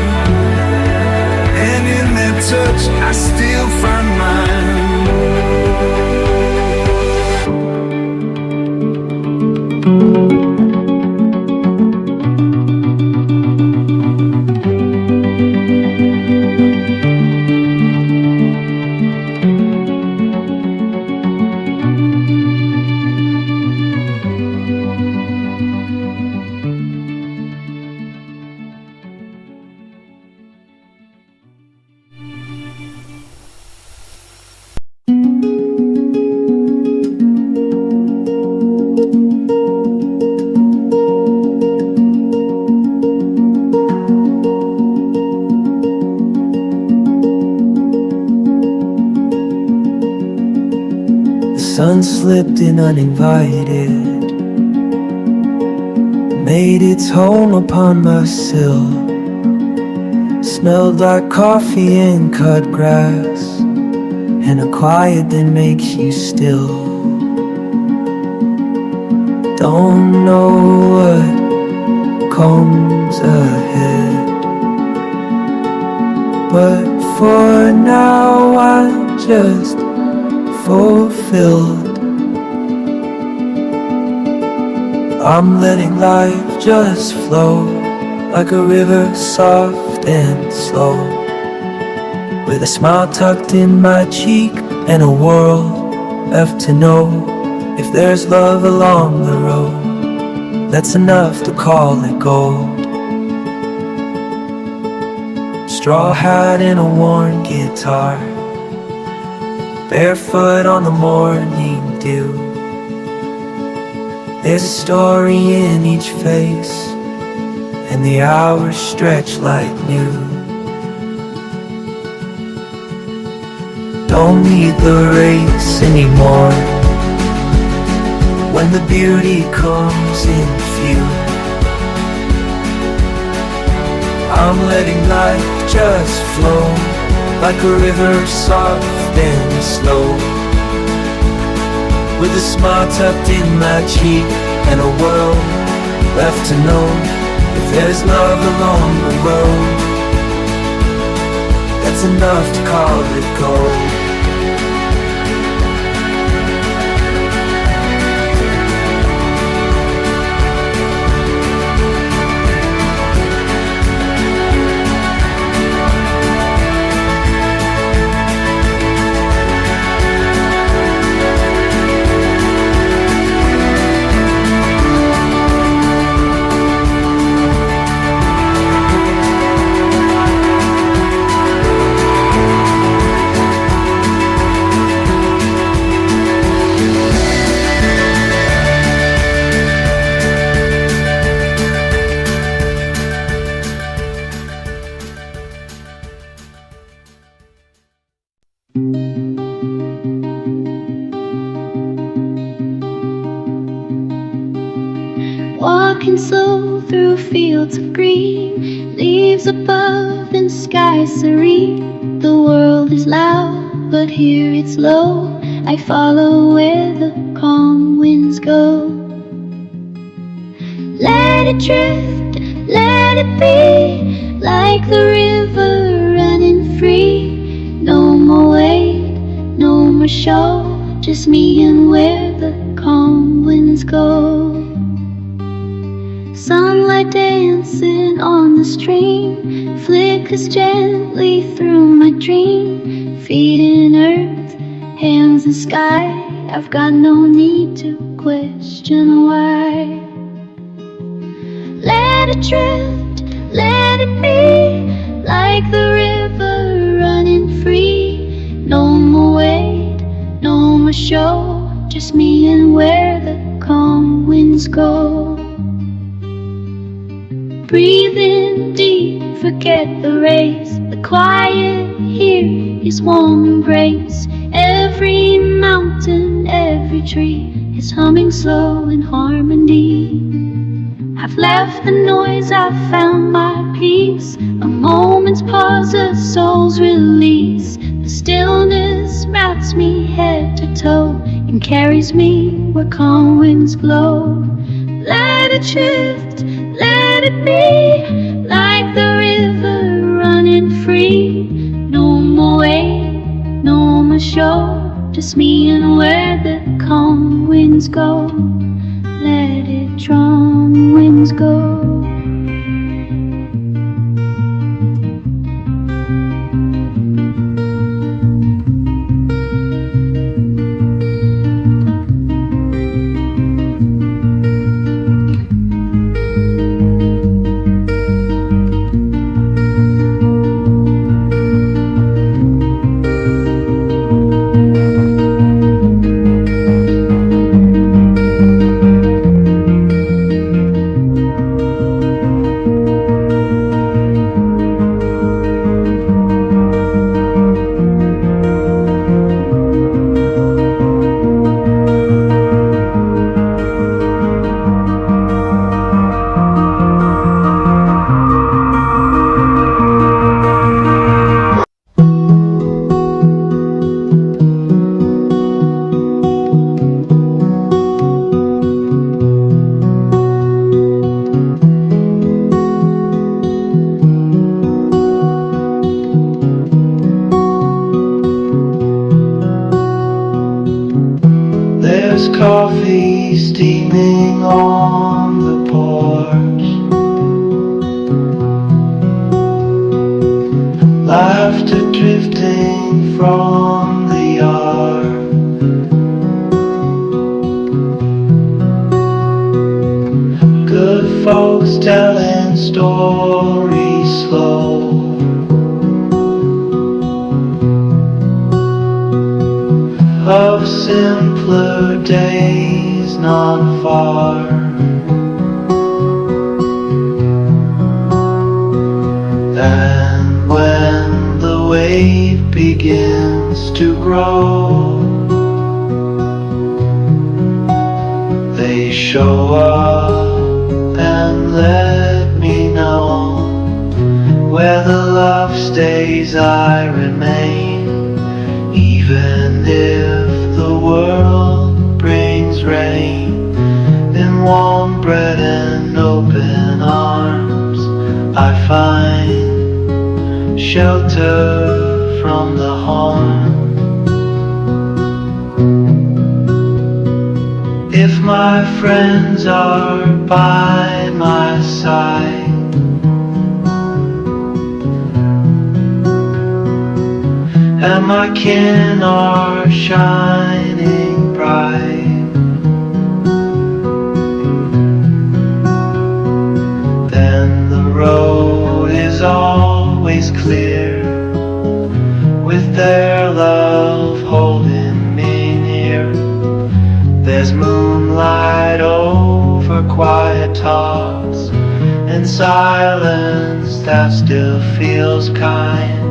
and in their touch I still find mine. Sun slipped in uninvited, made its home upon my sill. Smelled like coffee and cut grass, and a quiet that makes you still. Don't know what comes ahead, but for now I'm just fulfilled. I'm letting life just flow like a river, soft and slow, with a smile tucked in my cheek and a world left to know. If there's love along the road, that's enough to call it gold. Straw hat and a worn guitar, barefoot on the morning dew. There's a story in each face, and the hours stretch like new. Don't need the race anymore when the beauty comes in view. I'm letting life just flow like a river, soft and slow, with a smile tucked in my cheek and a world left to know. If there's love along the road, that's enough to call it gold. Walking slow through fields of green, leaves above and sky serene. The world is loud, but here it's low. I follow where the calm winds go. Let it drift, let it be, like the river running free. No more wait, no more show, just me and where the calm winds go. Sunlight dancing on the stream flickers gently through my dream. Feet in earth, hands in sky, I've got no need to question why. Let it drift, let it be, like the river running free. No more wait, no more show, just me and where the calm winds go. Breathe in deep, forget the race. The quiet here is warm embrace. Every mountain, every tree is humming slow in harmony. I've left the noise, I've found my peace. A moment's pause, a soul's release. The stillness wraps me head to toe and carries me where calm winds blow. Let it drift, let it be, like the river running free. No more wait, no more show, just me and where the calm winds go. Let it drum winds go. There's coffee steaming on the porch, laughter drifting from the yard. folks telling stories slow, of simpler days not far. And when the wave begins to grow, they show up and let me know. Where the love stays, I remain, even if the world brings rain. In warm bread and open arms, I find shelter from the harm. If my friends are by my side, and my kin are shining bright, then the road is always clear, with their love holding me near. There's moonlight over quiet talks, and silence that still feels kind.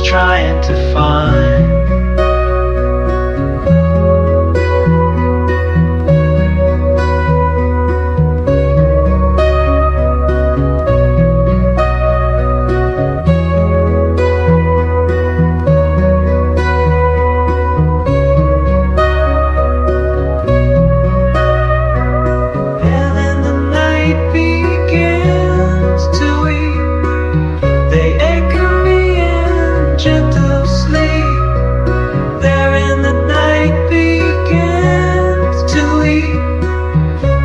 Trying to find. And then the night begins to weep. They anchor me in gentle sleep. There in the night begins to weep.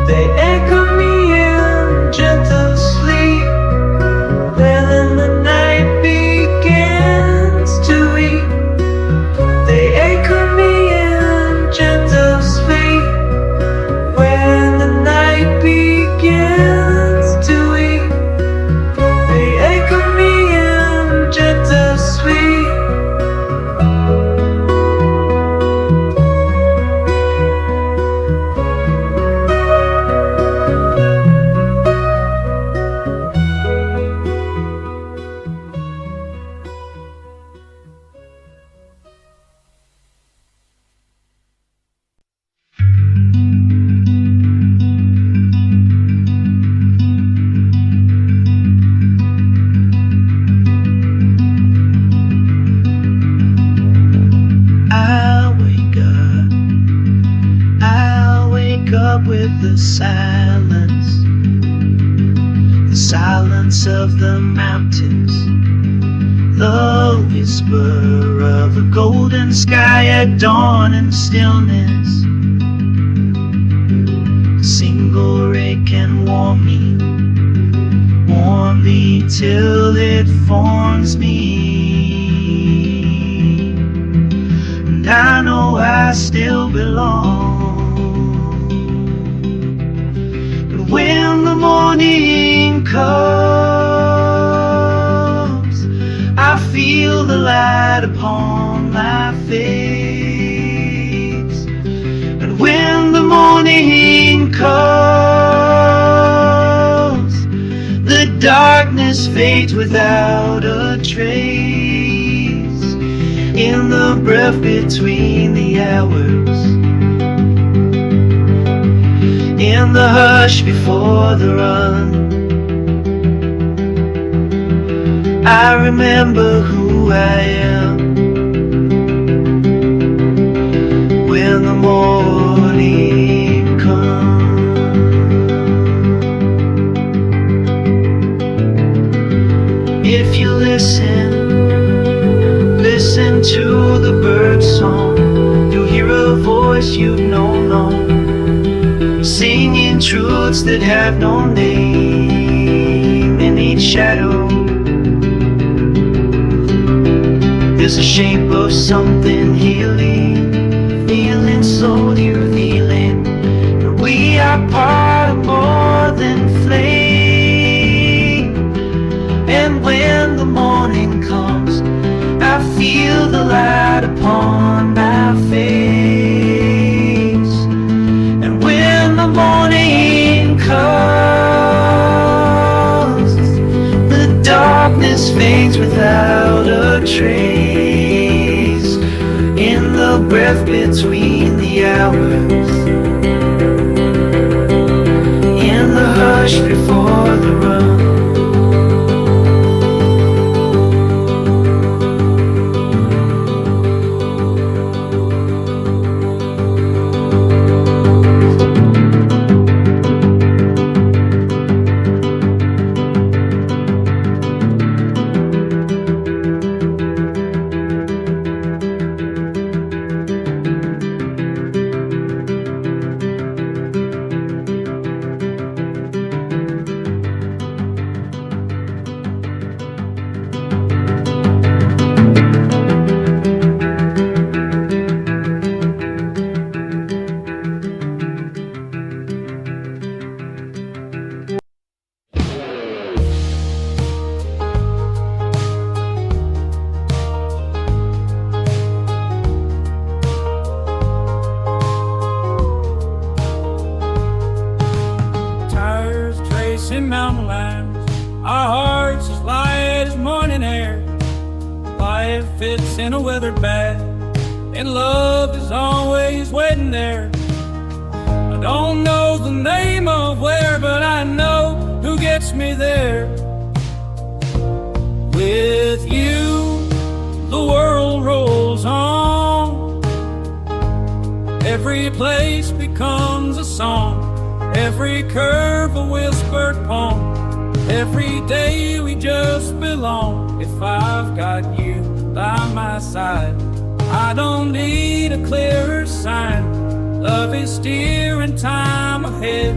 They anchor me in gentle sleep. There in the night begins to weep. They anchor me in gentle sleep. When the night begins to weep, they anchor me in gentle sleep. I'll wake up with the silence of the mountains, the whisper of a golden sky at dawn and stillness. A single ray can warm me till it forms me, and I know I still belong. But when the morning comes, I feel the light upon my face. But when the morning comes, the darkness fades without a trace. In the breath between the hours, in the hush before the run, I remember who I am. When the morning to the bird song, you'll hear a voice you've known long, singing truths that have no name. In each shadow there's a shape of something healing, feeling slowly revealing that we are part of more than flame. And when the morning comes, I feel the light upon my face. And when the morning comes, the darkness fades without a trace. In the breath between the hours, in the hush before the run. Mountain lines, our hearts as light as morning air. Life fits in a weathered bag, and love is always waiting there. I don't know the name of where, but I know who gets me there. With you, the world rolls on. Every place becomes a song, every curve a whispered poem. Every day we just belong. If I've got you by my side, I don't need a clearer sign. Love is steering time ahead,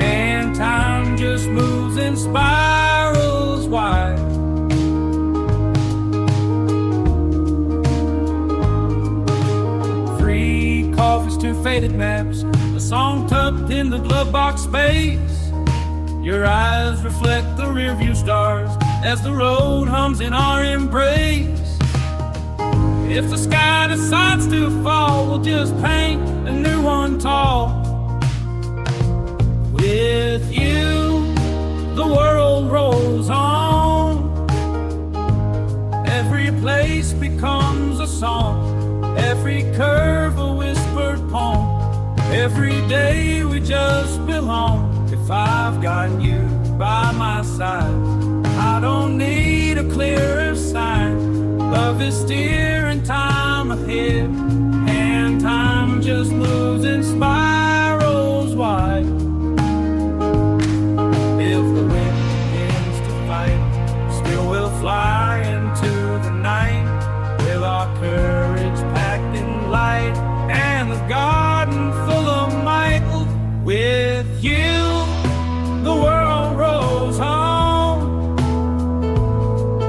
and time just moves in spirals wide. 3 coffees, 2 faded maps, a song tucked in the glove box space. Your eyes reflect the rearview stars as the road hums in our embrace. If the sky decides to fall, we'll just paint a new one tall. With you, the world rolls on. Every place becomes a song, every curve a whispered poem. Every day we just belong. If I've got you by my side, I don't need a clearer sign. Love is steering time ahead, and time just moves in spirals wide. If the wind begins to fight, still we'll fly into the night, with our courage packed in light and the garden full of might. With you, the world rolls on.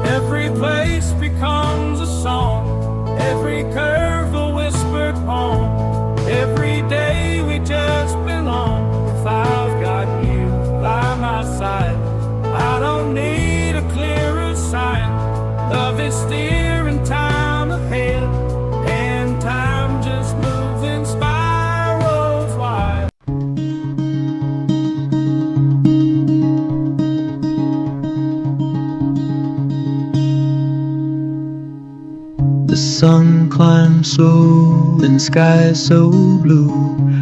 Every place becomes a song, every curve a whispered poem. Every day we just belong. If I've got you by my side, I don't need a clearer sign. Love is steering time ahead, and time just moves in spirals wide. The sun climbs slow and sky so blue.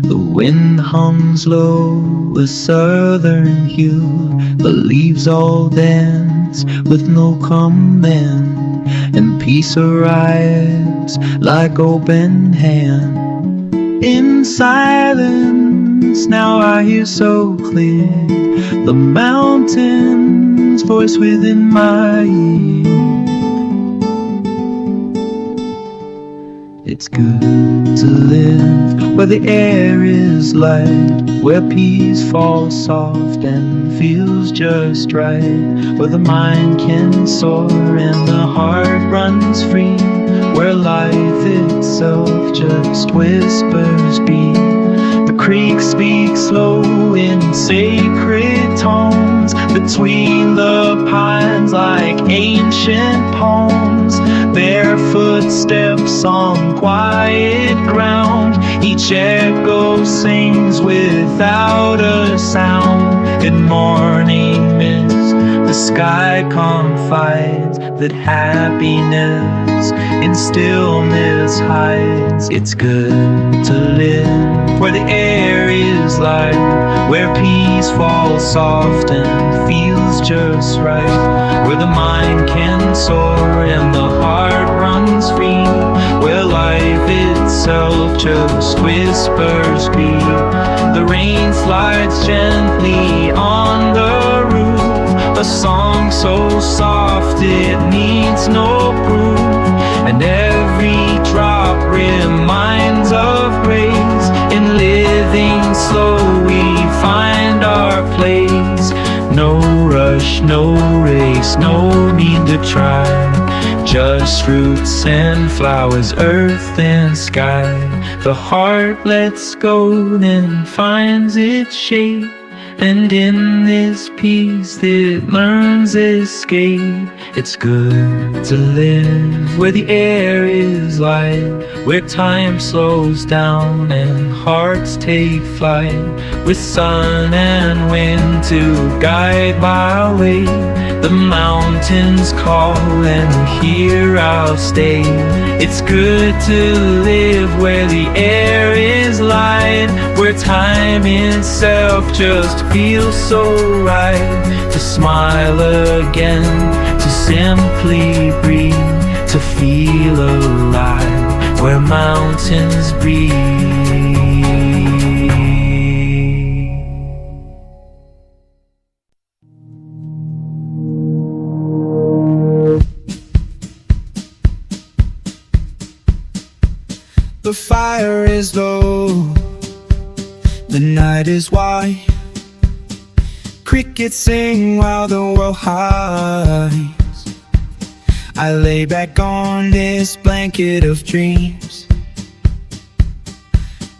The wind hums low, a southern hue. The leaves all dance with no command, and peace arrives like open hand. In silence now I hear so clear the mountain's voice within my ear. It's good to live where the air is light, where peace falls soft and feels just right, where the mind can soar and the heart runs free, where life itself just whispers be. The creek speaks slow in sacred tones between the pines like ancient poems. Barefoot steps on quiet ground, each echo sings without a sound. Good morning, miss, the sky confides that happiness in stillness hides. It's good to live where the air is light, where peace falls soft and feels just right, where the mind can soar and the heart runs free, where life itself just whispers be. The rain slides gently on the roof, a song so soft it needs no proof, and every drop reminds of grace. In living slow we find our place. No rush, no race, no need to try, just roots and flowers, earth and sky. The heart lets go, then finds its shape, and in this peace it learns escape. It's good to live where the air is light, where time slows down and hearts take flight, with sun and wind to guide my way. The mountains call and here I'll stay. It's good to live where the air is light, where time itself just feels so right. To smile again, to simply breathe, to feel alive where mountains breathe. The fire is low, the night is white, crickets sing while the world hides. I lay back on this blanket of dreams,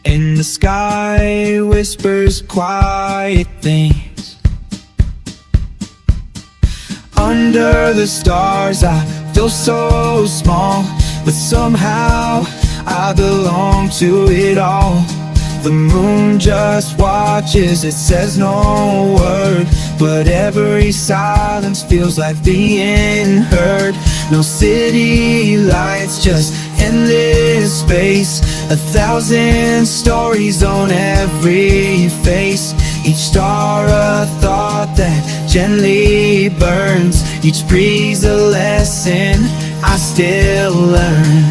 and the sky whispers quiet things. Under the stars I feel so small, but somehow I belong to it all. The moon just watches, it says no word, but every silence feels like being heard. No city lights, just endless space, 1,000 stories on every face. Each star a thought that gently burns, each breeze a lesson I still learn.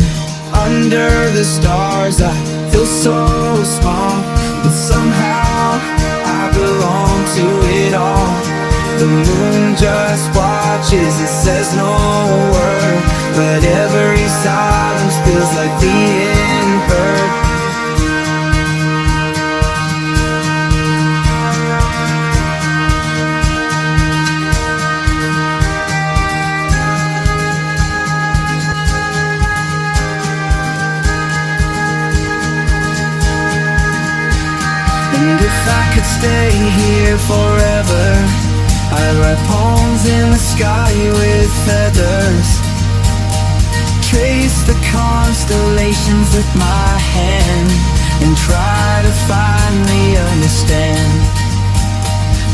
Under the stars I feel so small, but somehow I belong to it all. The moon just watches, it says no word, but every silence feels like being heard. And if I could stay here forever, I'd write poems in the sky with feathers, trace the constellations with my hand, and try to finally understand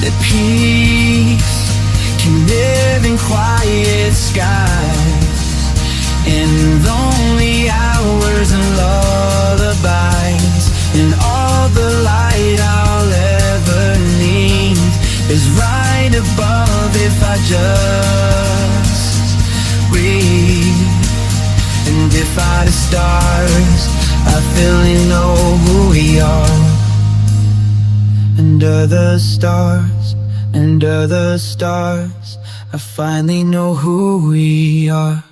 that peace can live in quiet skies, in lonely hours and lullabies. And all the light I'll ever need is right above if I just breathe. And if I the stars, I finally know who we are. Under the stars, under the stars, I finally know who we are.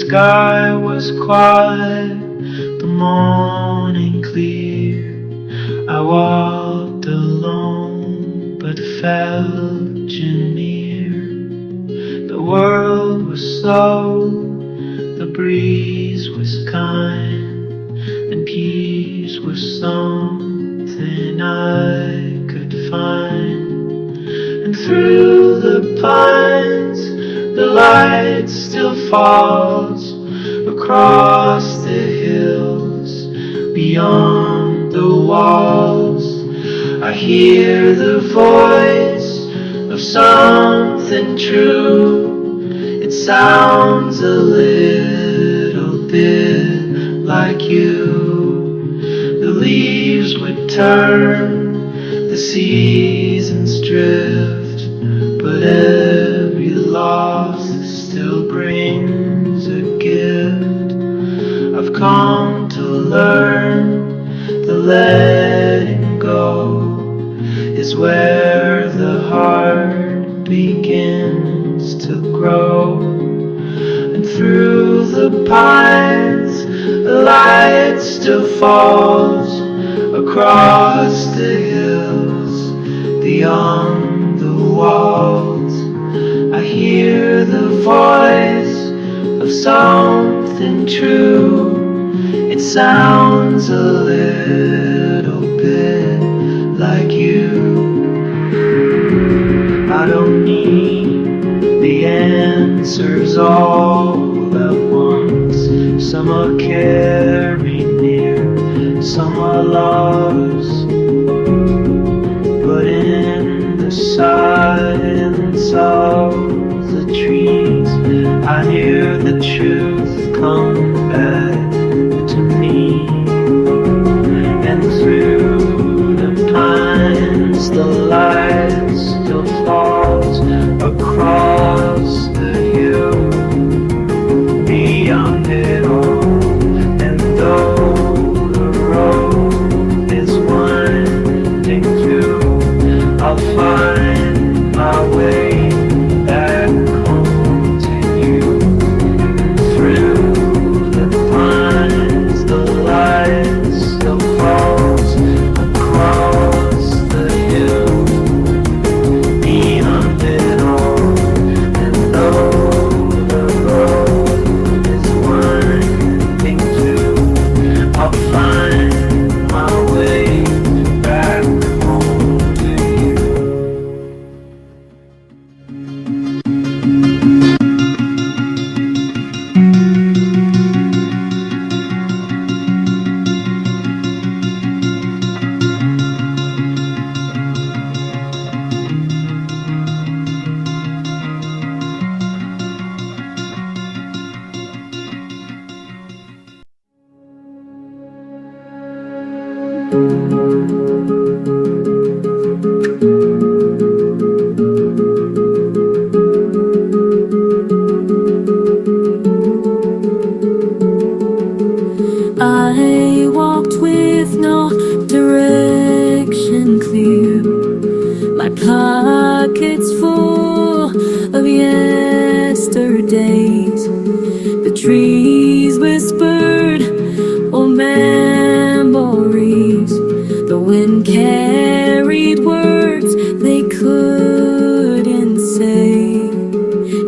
sky was quiet, the morning clear. I walked alone, but felt you near. The world was slow, the breeze was kind, and peace was something I could find. And through the pines, the light still falls across the hills beyond the walls. I hear the voice of something true. It sounds a little bit like you. The leaves would turn, the seasons drift, but every loss still brings a gift. I've come to learn that letting go is where the heart begins to grow. And through the pines, the light still falls across the hills beyond the walls. I hear the voice of something true. It sounds a little bit like you. I don't need the answers all at once. Some are carried near, some are lost. But in the silence of the trees, I hear the truth come back to me. And through the pines, the light still falls across the hill beyond it all. And though the road is winding through, I'll find my way back home to you. Through the pines, the light still falls across the hill beyond it all. And though the road is winding through, I'll find my way back home to you. I walked with no direction clear, my pockets full of yesterdays. The trees whispered old memories, the wind carried words they couldn't say.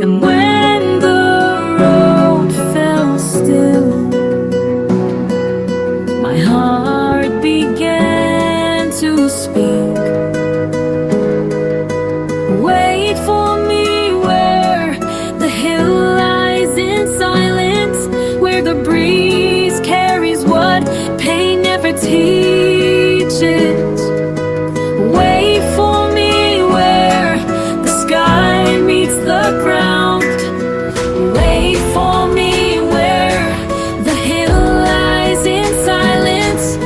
And when the road fell still, my heart began to speak. Wait for me where the hill lies in silence, where the breeze carries what pain never teaches. Wait for me where the sky meets the ground. Wait for me where the hill lies in silence,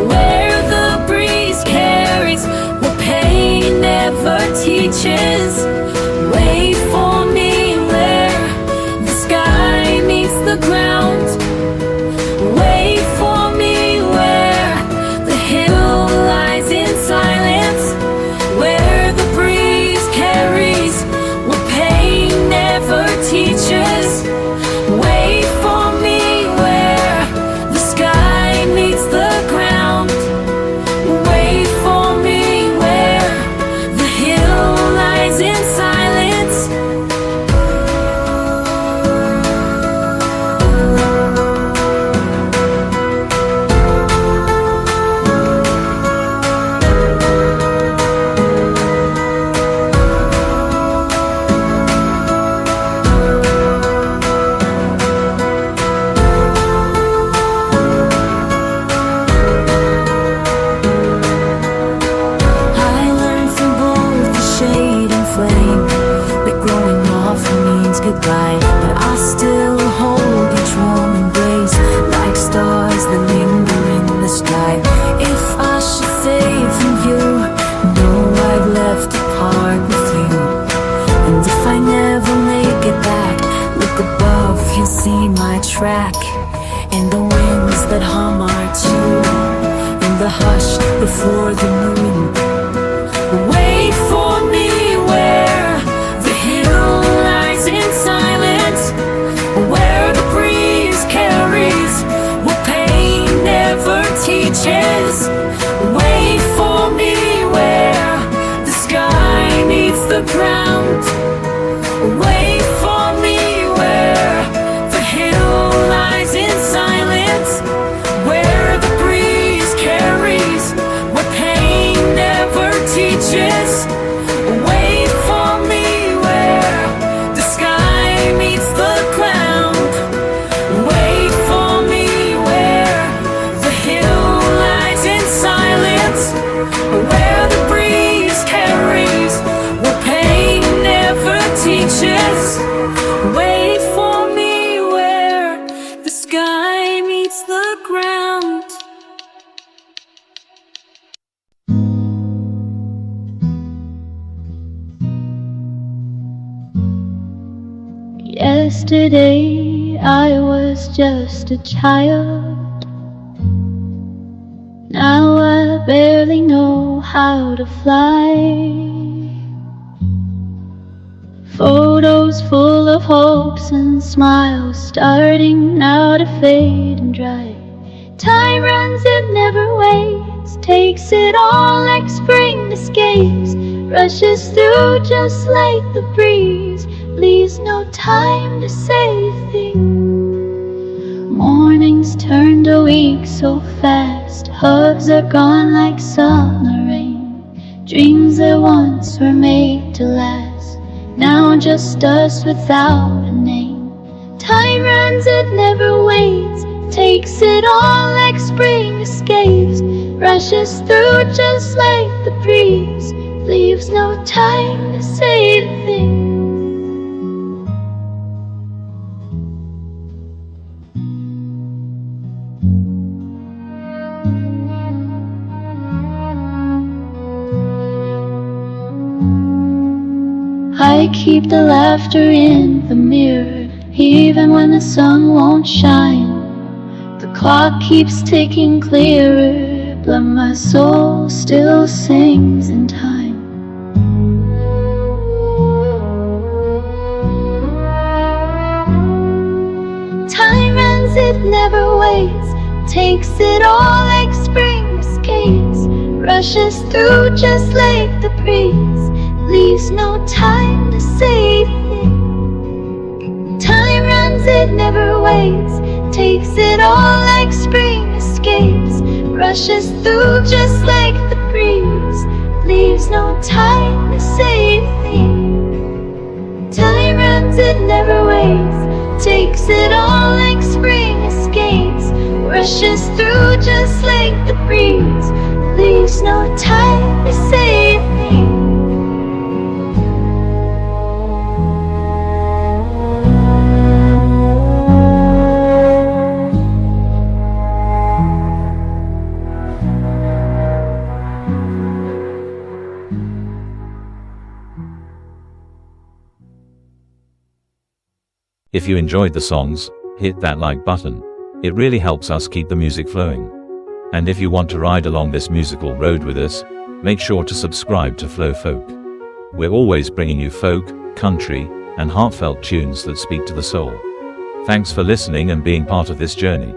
where the breeze carries what pain never teaches. Wait for me where the sky meets the ground. Wait for me where the hill lies in silence, where the breeze carries what pain never teaches. Wait for the moon. Wait for me where the hill lies in silence, where the breeze carries what pain never teaches. Wait for me where the sky meets the ground. Wait for me where the hill lies in silence, where the breeze carries what pain never teaches. Wait for me where the sky meets the ground. Wait for me where the hill lies in silence, where the breeze carries what pain never teaches. Wait for me where the sky meets the ground. Yesterday I was just a child. Now I barely know how to fly. Photos full of hopes and smiles starting now to fade and dry. Time runs, it never waits, takes it all like spring escapes, rushes through just like the breeze, leaves no time to say a thing. Mornings turn to weeks so fast, hugs are gone like summer rain. Dreams that once were made to last, now just us without a name. Time runs, it never waits, takes it all like spring escapes, rushes through just like the breeze, leaves no time to say a thing. I keep the laughter in the mirror, even when the sun won't shine. The clock keeps ticking clearer, but my soul still sings in time. Time runs, it never waits, takes it all like spring escapes, rushes through just like the breeze, leaves no time to say a thing. Time runs, it never waits, takes it all like spring escapes, rushes through just like the breeze, leaves no time to say a thing. Time runs, it never waits, takes it all like spring escapes, rushes through just like the breeze, leaves no time to say a thing. If you enjoyed the songs, hit that like button. It really helps us keep the music flowing. And if you want to ride along this musical road with us, make sure to subscribe to FlowFolk. We're always bringing you folk, country, and heartfelt tunes that speak to the soul. Thanks for listening and being part of this journey.